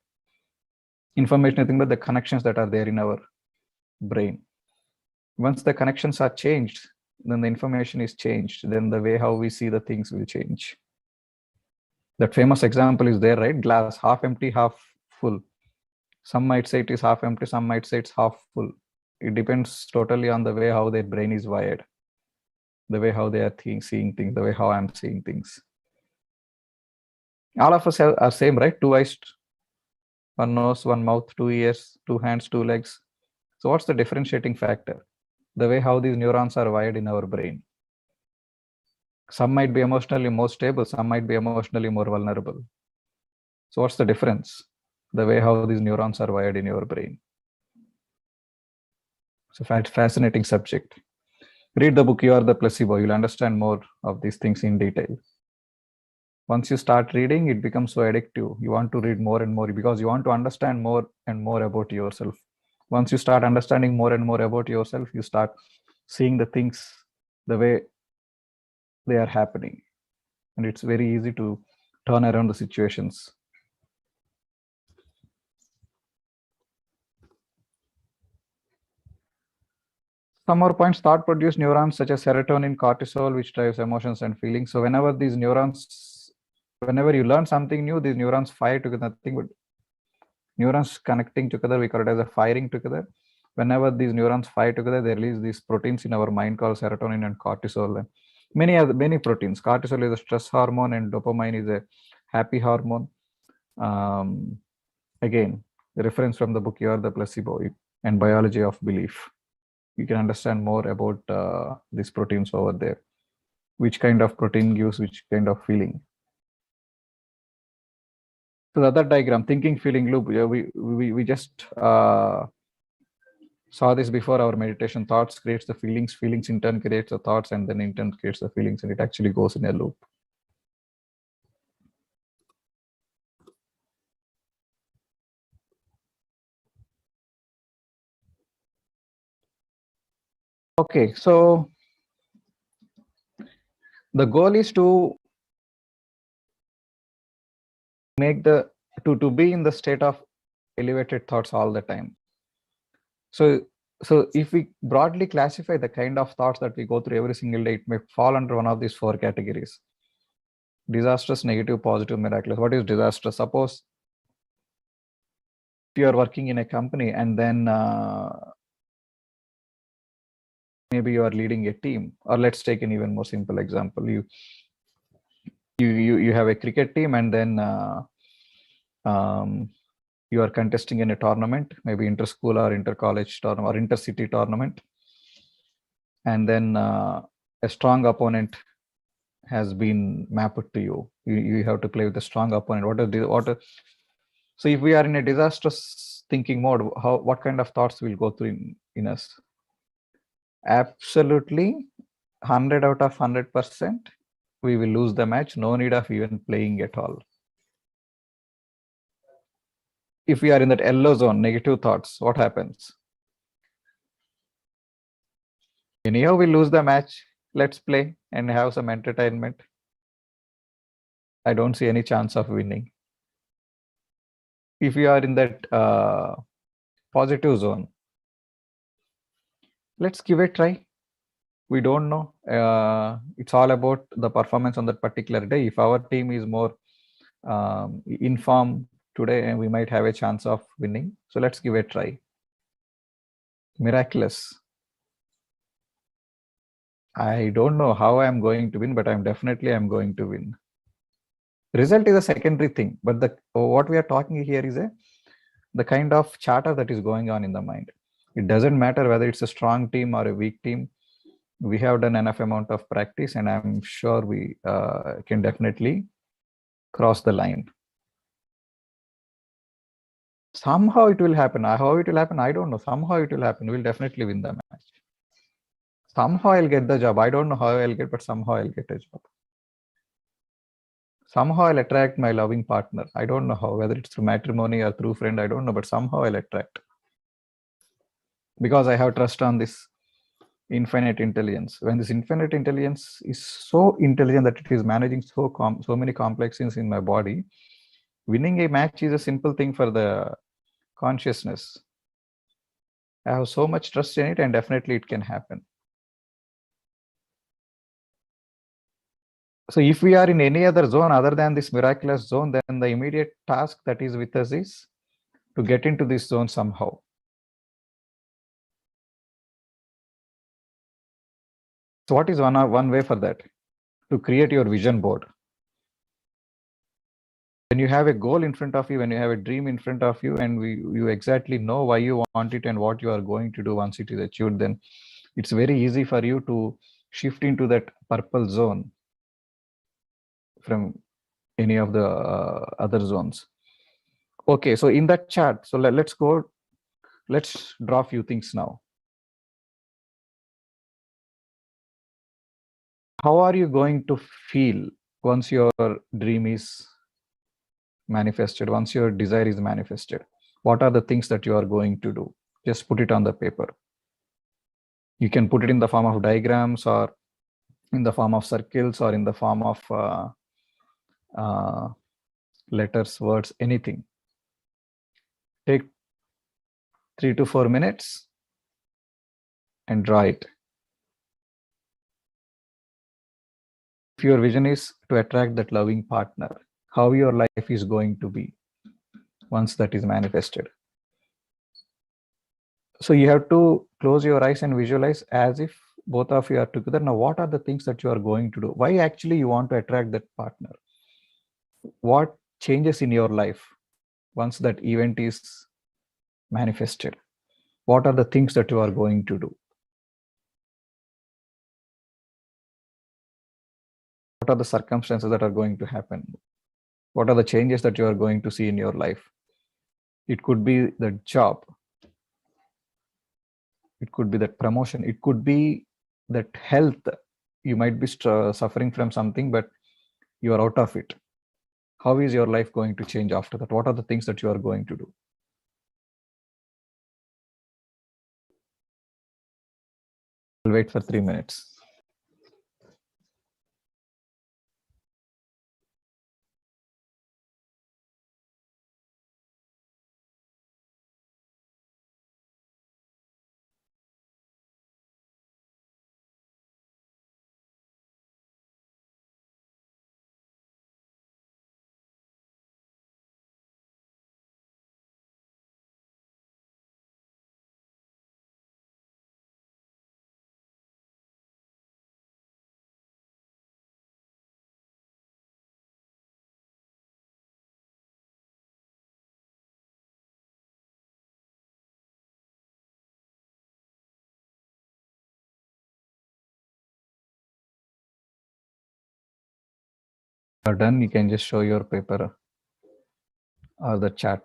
Information, nothing but the connections that are there in our brain. Once the connections are changed, then the information is changed, then the way how we see the things will change. That famous example is there, right? Glass, half empty, half full. Some might say it is half empty, some might say it's half full. It depends totally on the way how their brain is wired, the way how they are seeing things, the way how I'm seeing things. All of us are same, right? 2 eyes, 1 nose, 1 mouth, 2 ears, 2 hands, 2 legs. So what's the differentiating factor? The way how these neurons are wired in our brain. Some might be emotionally more stable, some might be emotionally more vulnerable. So what's the difference? The way how these neurons are wired in your brain. It's a fascinating subject. Read the book, You Are the Placebo. You'll understand more of these things in detail. Once you start reading, it becomes so addictive. You want to read more and more, because you want to understand more and more about yourself. Once you start understanding more and more about yourself, you start seeing the things the way they are happening. And it's very easy to turn around the situations. Some more points. Thought produce neurons such as serotonin, cortisol, which drives emotions and feelings. So whenever these neurons, whenever you learn something new, these neurons fire together. Nothing but neurons connecting together, we call it as a firing together. Whenever these neurons fire together, they release these proteins in our mind called serotonin and cortisol. And many proteins. Cortisol is a stress hormone and dopamine is a happy hormone. Again, the reference from the book You Are the Placebo and Biology of Belief. You can understand more about these proteins over there. Which kind of protein gives which kind of feeling. So the other diagram, thinking, feeling loop, we just saw this before. Our meditation. Thoughts creates the feelings, feelings in turn creates the thoughts, and then in turn creates the feelings, and it actually goes in a loop. Okay, so the goal is to make to be in the state of elevated thoughts all the time. So if we broadly classify the kind of thoughts that we go through every single day, it may fall under one of these four categories: disastrous, negative, positive, miraculous. What is disastrous? Suppose if you are working in a company and then maybe you are leading a team, or let's take an even more simple example. You have a cricket team, and then you are contesting in a tournament, maybe inter-school or inter-college tournament or inter-city tournament, and then a strong opponent has been mapped to you. You have to play with a strong opponent. So if we are in a disastrous thinking mode, what kind of thoughts will go through in us? Absolutely 100 out of 100%, we will lose the match. No need of even playing at all. If we are in that yellow zone, negative thoughts, what happens? Anyhow, we lose the match. Let's play and have some entertainment. I don't see any chance of winning. If you are in that positive zone, let's give it a try. We don't know. It's all about the performance on that particular day. If our team is more in form today, we might have a chance of winning. So let's give it a try. Miraculous. I don't know how I'm going to win, but I'm going to win. Result is a secondary thing, but what we are talking here is the kind of chatter that is going on in the mind. It doesn't matter whether it's a strong team or a weak team. We have done enough amount of practice, and I'm sure we can definitely cross the line. Somehow it will happen. How it will happen, I don't know. Somehow it will happen. We'll definitely win the match. Somehow I'll get the job. I don't know how I'll get, but somehow I'll get a job. Somehow I'll attract my loving partner. I don't know how, whether it's through matrimony or through friend, I don't know, but somehow I'll attract. Because I have trust on this infinite intelligence. When this infinite intelligence is so intelligent that it is managing so many complex things in my body, winning a match is a simple thing for the consciousness. I have so much trust in it, and definitely it can happen. So if we are in any other zone other than this miraculous zone, then the immediate task that is with us is to get into this zone somehow. So what is one way for that? To create your vision board. When you have a goal in front of you, when you have a dream in front of you, and you exactly know why you want it and what you are going to do once it is achieved, then it's very easy for you to shift into that purple zone from any of the other zones. Okay, so in that chart, so let's draw a few things now. How are you going to feel once your dream is manifested, once your desire is manifested? What are the things that you are going to do? Just put it on the paper. You can put it in the form of diagrams, or in the form of circles, or in the form of letters, words, anything. Take 3 to 4 minutes and draw it. If your vision is to attract that loving partner, how your life is going to be once that is manifested. So you have to close your eyes and visualize as if both of you are together. Now, what are the things that you are going to do? Why actually you want to attract that partner? What changes in your life once that event is manifested? What are the things that you are going to do? What are the circumstances that are going to happen? What are the changes that you are going to see in your life? It could be the job. It could be that promotion. It could be that health. You might be suffering from something, but you are out of it. How is your life going to change after that? What are the things that you are going to do? I'll wait for 3 minutes. Are done, you can just show your paper or the chat.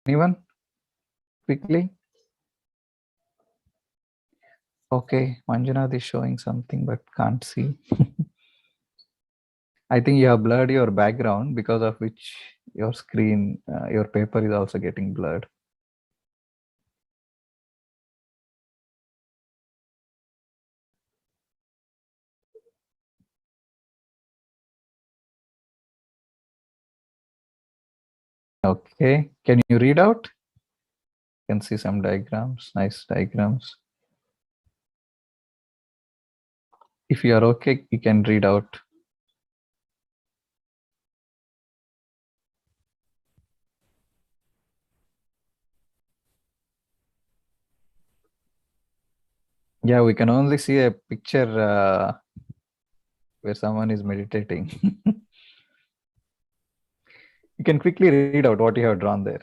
Anyone? Quickly. Okay, Manjunath is showing something but can't see. I think you have blurred your background, because of which your screen, your paper is also getting blurred. Okay, can you read out? You can see some diagrams, nice diagrams. If you are okay, you can read out. Yeah, we can only see a picture where someone is meditating. You can quickly read out what you have drawn there.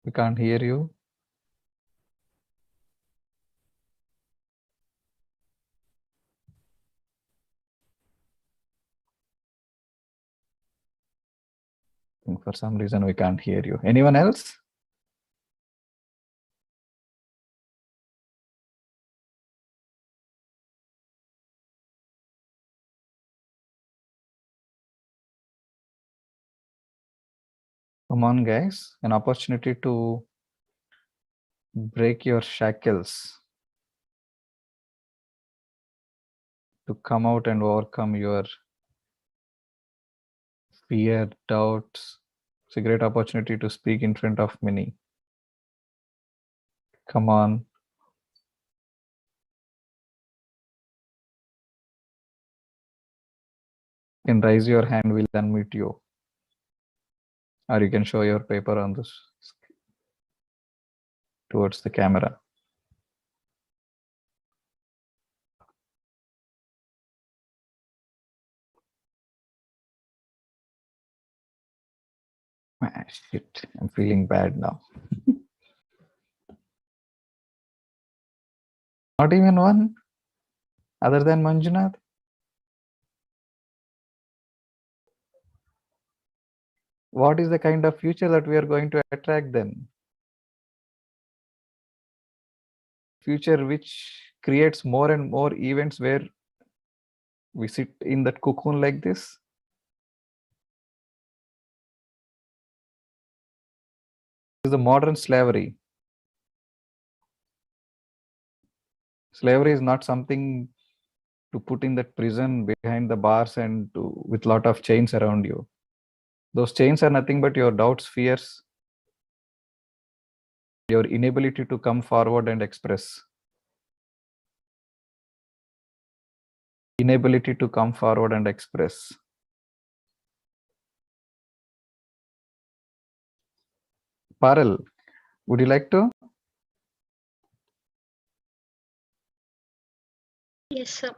We can't hear you. For some reason, we can't hear you. Anyone else? Come on, guys. An opportunity to break your shackles, to come out and overcome your fear, doubts. It's a great opportunity to speak in front of many. Come on. You can raise your hand, we'll unmute you. Or you can show your paper on this towards the camera. Ah, shit, I'm feeling bad now. Not even one other than Manjunath? what is the kind of future that we are going to attract then? Future which creates more and more events where we sit in that cocoon like this. This is the modern slavery. Slavery is not something to put in that prison behind the bars and with lot of chains around you. Those chains are nothing but your doubts, fears, your inability to come forward and express. Inability to come forward and express. Parul, would you like to? Yes, sir.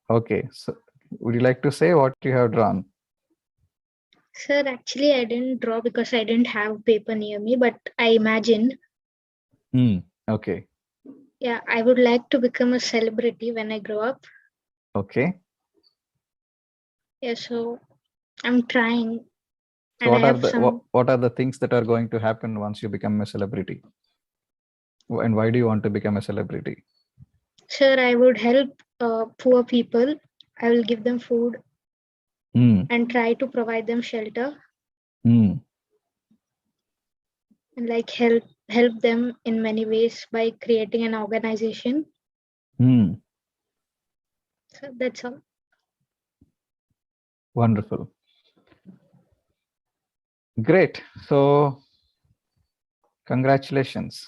Okay, so would you like to say what you have drawn? Sir, actually, I didn't draw because I didn't have paper near me, but I imagined. Okay. Yeah, I would like to become a celebrity when I grow up. Okay. Yeah, so I'm trying. So And what are the things that are going to happen once you become a celebrity? And why do you want to become a celebrity? Sir, I would help poor people. I will give them food and try to provide them shelter. And like help them in many ways by creating an organization. So that's all. Wonderful. Great. So congratulations.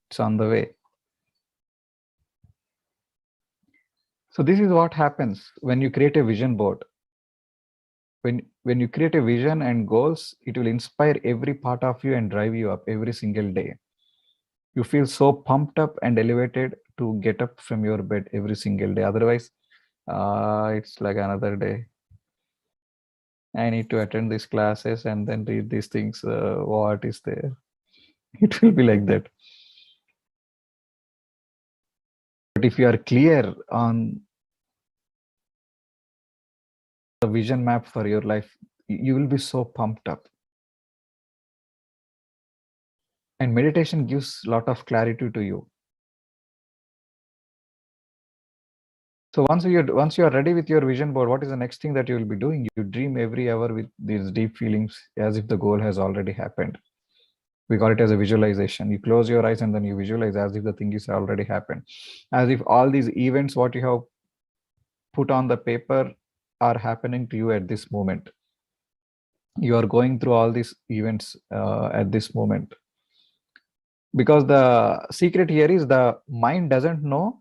It's on the way. So this is what happens when you create a vision board. When you create a vision and goals, it will inspire every part of you and drive you up every single day. You feel so pumped up and elevated to get up from your bed every single day. Otherwise, it's like another day. I need to attend these classes and then read these things. What is there? It will be like that. But if you are clear on the vision map for your life, you will be so pumped up. And meditation gives a lot of clarity to you. So once you are ready with your vision board, what is the next thing that you will be doing? You dream every hour with these deep feelings as if the goal has already happened. We call it as a visualization. You close your eyes and then you visualize as if the thing is already happened. As if all these events, what you have put on the paper, are happening to you at this moment. You are going through all these events at this moment. Because the secret here is the mind doesn't know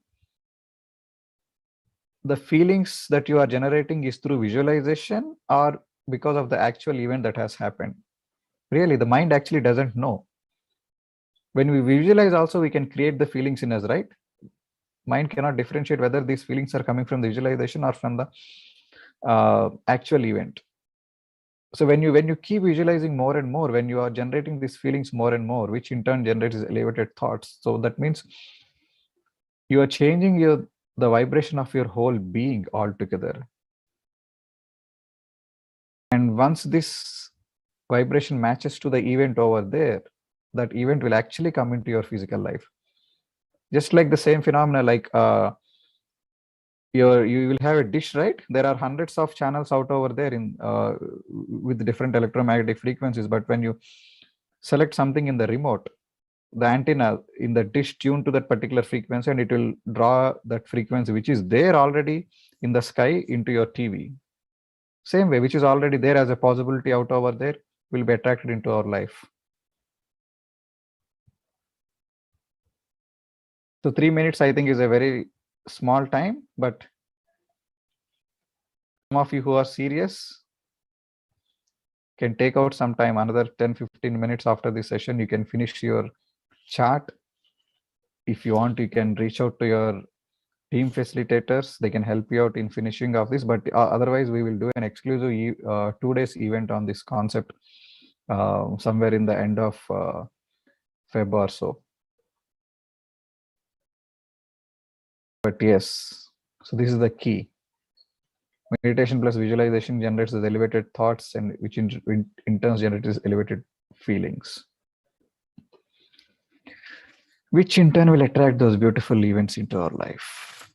the feelings that you are generating is through visualization or because of the actual event that has happened. Really, the mind actually doesn't know. When we visualize also, we can create the feelings in us, right? Mind cannot differentiate whether these feelings are coming from the visualization or from the actual event. So when you keep visualizing more and more, when you are generating these feelings more and more, which in turn generates elevated thoughts. So that means you are changing the vibration of your whole being altogether. And once this vibration matches to the event over there, that event will actually come into your physical life. Just like the same phenomena, like you will have a dish, right? There are hundreds of channels out over there in with different electromagnetic frequencies. But when you select something in the remote, the antenna in the dish tuned to that particular frequency, and it will draw that frequency which is there already in the sky into your TV. Same way, which is already there as a possibility out over there, will be attracted into our life. So 3 minutes, I think, is a very small time, but some of you who are serious can take out some time, another 10-15 minutes after this session. You can finish your chart. If you want, you can reach out to your team facilitators. They can help you out in finishing of this, but otherwise we will do an exclusive 2 days event on this concept somewhere in the end of Feb or so. But yes, so this is the key. Meditation plus visualization generates the elevated thoughts, and which in turn generates elevated feelings, which in turn will attract those beautiful events into our life.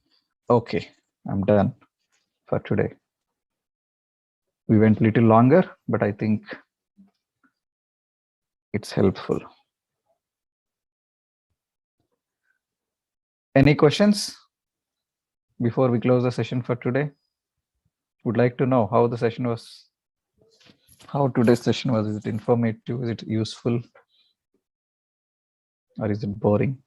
Okay, I'm done for today. We went a little longer, but I think it's helpful. Any questions before we close the session for today? Would like to know how the session was, how today's session was. Is it informative? Is it useful? Or is it boring?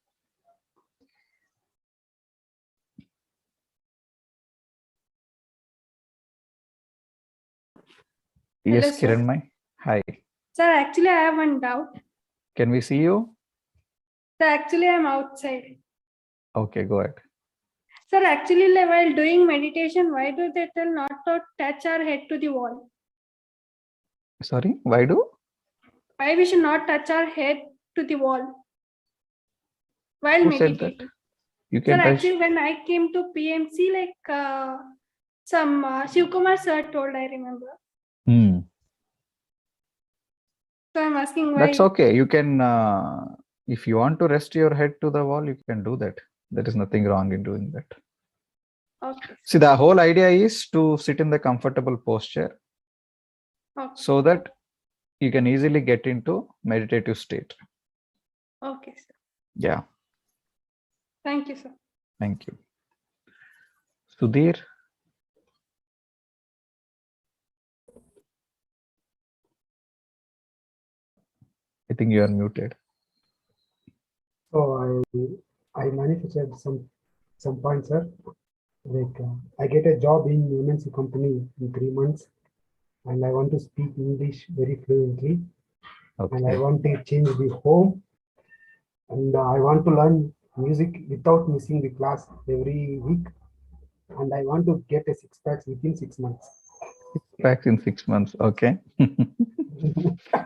Yes, Hello, Kiranmai. Hi. Sir, actually, I have one doubt. Can we see you? Sir, actually, I'm outside. Okay, go ahead. Sir, actually, while doing meditation, why do they tell not to touch our head to the wall? Sorry, why do? Why we should not touch our head to the wall while Who meditating? said that? You can Sir, touch. actually, when I came to PMC, some Shivkumar sir told, I remember. So I'm asking why. That's okay. You can, if you want to rest your head to the wall, you can do that. There is nothing wrong in doing that. Okay. See, the whole idea is to sit in the comfortable posture, Okay. so that you can easily get into meditative state. Okay, sir. Yeah. Thank you, sir. Thank you. Sudhir. I think you are muted. So I manifested some points, sir. I get a job in MNC company in 3 months, and I want to speak English very fluently. Okay. And I want to change the home, and I want to learn music without missing the class every week, and I want to get a 6-pack within 6 months. 6 packs in 6 months. Okay.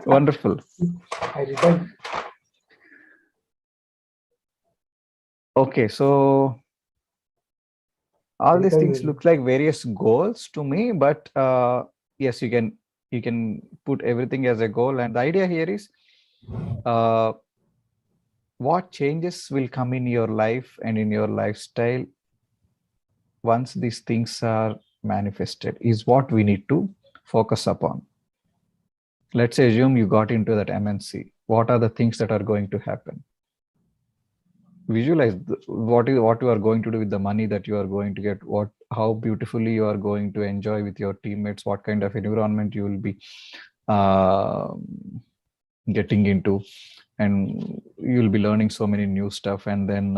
Wonderful. I returned. Okay, so all these things look like various goals to me, but yes, you can put everything as a goal. And the idea here is what changes will come in your life and in your lifestyle once these things are manifested is what we need to focus upon. Let's assume you got into that MNC. What are the things that are going to happen? Visualize what you are going to do with the money that you are going to get, how beautifully you are going to enjoy with your teammates, what kind of environment you will be getting into, and you'll be learning so many new stuff, and then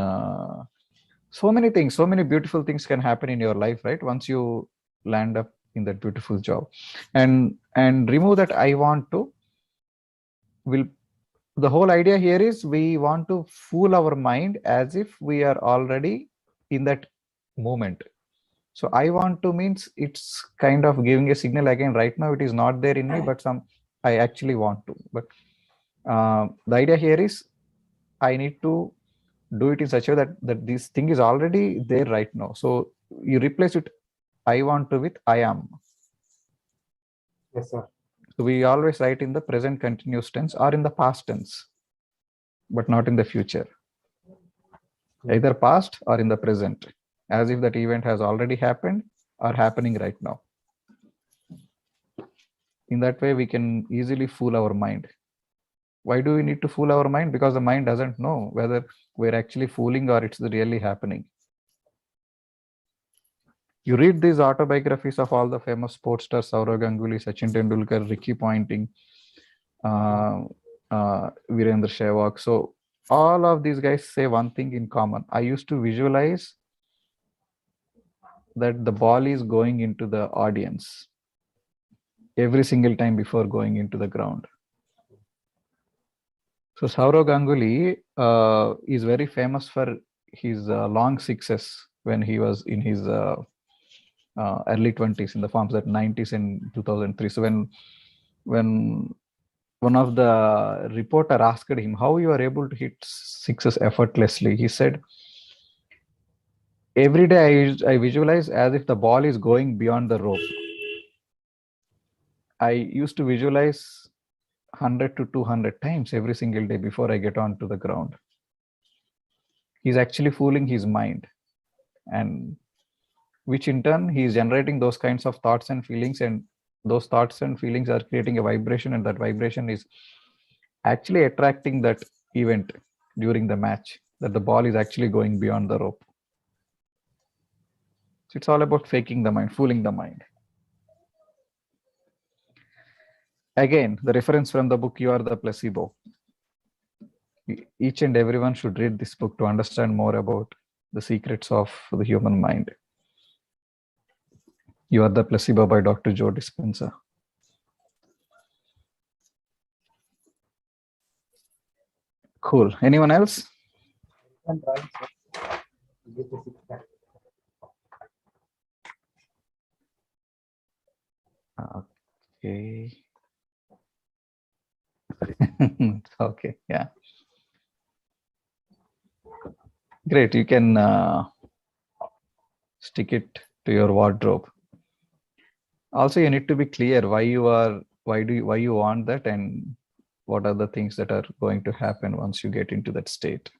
so many things, so many beautiful things can happen in your life, right? Once you land up in that beautiful job, and remove that I want to. The whole idea here is we want to fool our mind as if we are already in that moment. So I want to means it's kind of giving a signal again. Right now it is not there in me, but I actually want to. But the idea here is I need to do it in such a way that this thing is already there right now. So you replace it I want to with I am. Yes, sir. So we always write in the present continuous tense or in the past tense, but not in the future. Either past or in the present, as if that event has already happened or happening right now. In that way, we can easily fool our mind. Why do we need to fool our mind? Because the mind doesn't know whether we're actually fooling or it's really happening. You read these autobiographies of all the famous sports stars, Sourav Ganguly, Sachin Tendulkar, Ricky Ponting, Virendra Sehwag. So all of these guys say one thing in common. I used to visualize that the ball is going into the audience every single time before going into the ground. So Sourav Ganguly is very famous for his long sixes when he was in his early 20s, in the forms that 90s and 2003. So when one of the reporter asked him how you are able to hit sixes effortlessly, he said, every day I visualize as if the ball is going beyond the rope. I used to visualize 100 to 200 times every single day before I get onto the ground. He's actually fooling his mind, and which in turn he is generating those kinds of thoughts and feelings, and those thoughts and feelings are creating a vibration, and that vibration is actually attracting that event during the match, that the ball is actually going beyond the rope. So it's all about faking the mind, fooling the mind. Again, the reference from the book, You Are the Placebo. Each and everyone should read this book to understand more about the secrets of the human mind. You Are the Placebo by Dr. Joe Dispenza. Cool. Anyone else? Okay. Okay, yeah. Great, you can stick it to your wardrobe. Also, you need to be clear why you want that, and what are the things that are going to happen once you get into that state.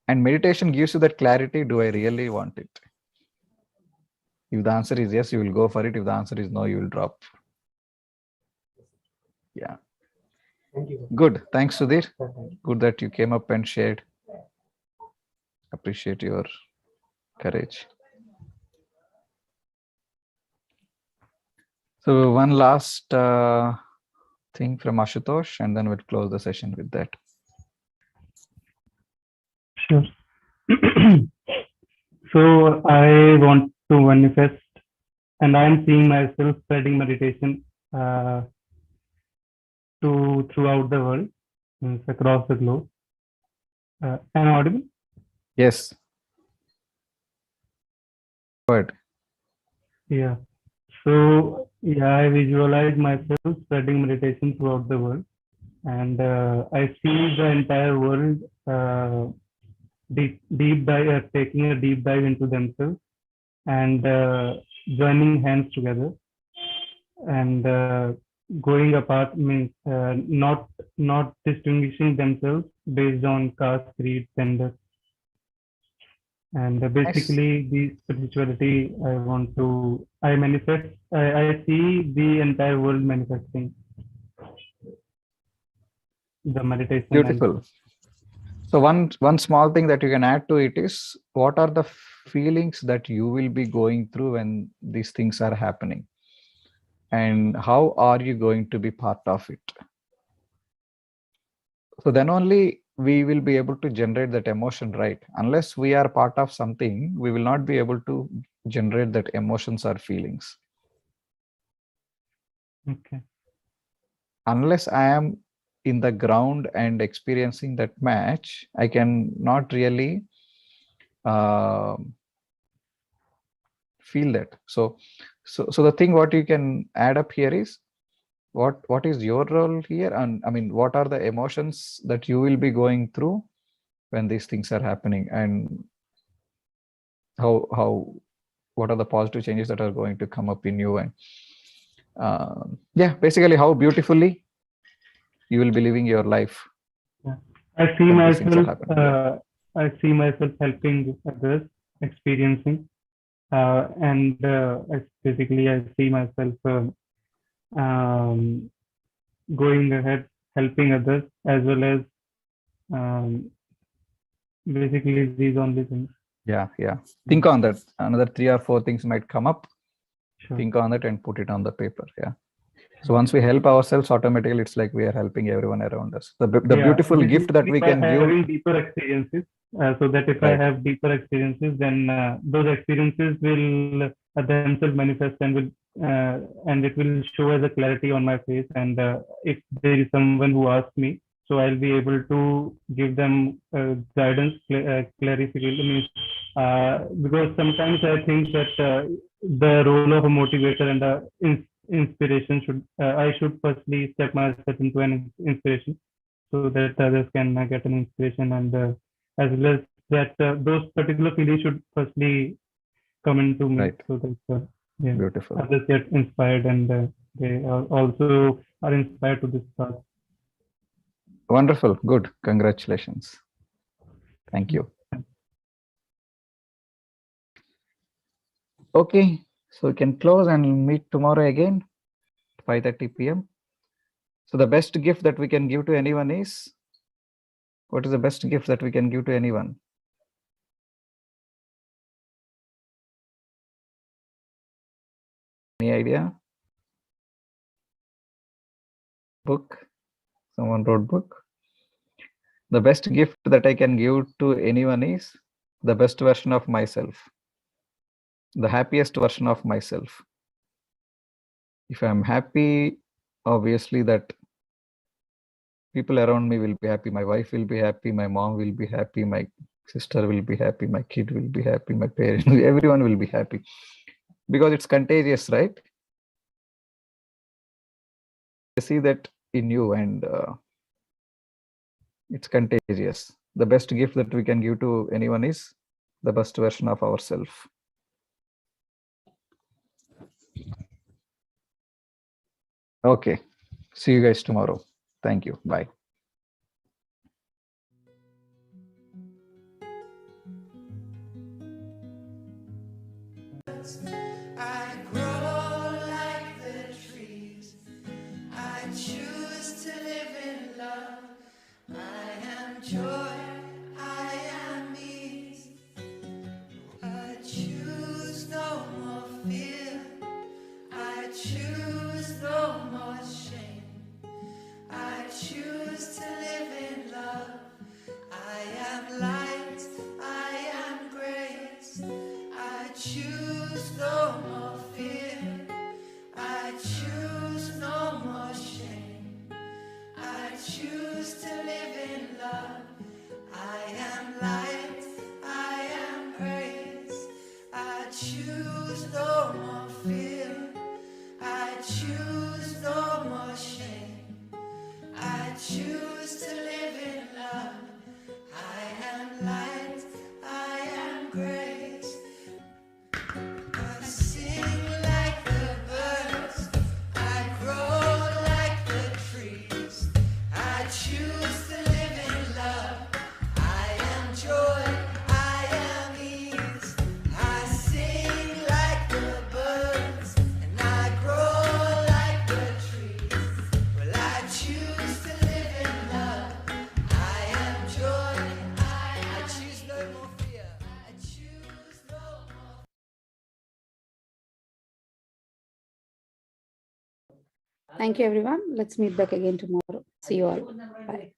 And meditation gives you that clarity. Do I really want it? If the answer is yes, you will go for it. If the answer is no, you will drop. Yeah. Thank you. Good. Thanks, Sudhir. Good that you came up and shared. Appreciate your courage. So one last thing from Ashutosh, and then we'll close the session with that. Sure. So I want to manifest, and I am seeing myself spreading meditation throughout the world, across the globe. Am I audible? Yes. Good. Yeah. So yeah, I visualize myself spreading meditation throughout the world, and I see the entire world deep dive, taking a deep dive into themselves, and joining hands together, and going apart means not distinguishing themselves based on caste, creed, gender. And basically the spirituality I manifest, I see the entire world manifesting the meditation. Beautiful. So one small thing that you can add to it is, what are the feelings that you will be going through when these things are happening? And how are you going to be part of it? So then only we will be able to generate that emotion, right? Unless we are part of something, we will not be able to generate that emotions or feelings. Okay. Unless I am in the ground and experiencing that match, I can not really feel that. So the thing what you can add up here is, what is your role here, and I mean, what are the emotions that you will be going through when these things are happening, and what are the positive changes that are going to come up in you, and yeah, basically how beautifully you will be living your life. Yeah. I see myself helping others, experiencing, and basically I see myself going ahead, helping others, as well as basically these only things. Yeah. Think on that. Another 3 or 4 things might come up. Sure. Think on that and put it on the paper. Yeah. So once we help ourselves, automatically it's like we are helping everyone around us. The beautiful gift that we can give. Having deeper experiences, so that if I have deeper experiences, then those experiences will themselves manifest and it will show as a clarity on my face. And if there is someone who asks me, so I'll be able to give them guidance, clarification. Because sometimes I think that the role of a motivator and inspiration I should firstly step myself into an inspiration, so that others can get an inspiration, and as well as that those particular feelings should firstly come into me, Right. so that yeah, Beautiful. others get inspired, and they also are inspired to this path. Wonderful. Good. Congratulations. Thank you. Okay, so we can close and meet tomorrow again, 5:30 p.m. So the best gift that we can give to anyone is, what is the best gift that we can give to anyone? Any idea? Book? Someone wrote book. The best gift that I can give to anyone is the best version of myself, the happiest version of myself. If I'm happy, obviously that people around me will be happy. My wife will be happy. My mom will be happy. My sister will be happy. My kid will be happy. My parents, everyone will be happy, because it's contagious, right? I see that in you, and it's contagious. The best gift that we can give to anyone is the best version of ourselves. Okay. See you guys tomorrow. Thank you. Bye. I grow like the trees. I choose to live in love. I am joy. I am ease. I choose no more fear. I choose no more shame. I choose to live in love. I am light. I am grace. I choose no more fear. I choose no more shame. I choose to live in love. I am light. I am grace. I choose no more fear. I choose no more shame. I choose to live in love. I am light. I am grace. I sing like the birds. I grow like the trees. I choose to live in love. I am joy. I am ease. I sing like the birds, and I grow like the trees. Well, I choose to live in love. I am joy. I choose no more fear. I choose no more. Thank you, everyone. Let's meet back again tomorrow. See you all. Bye.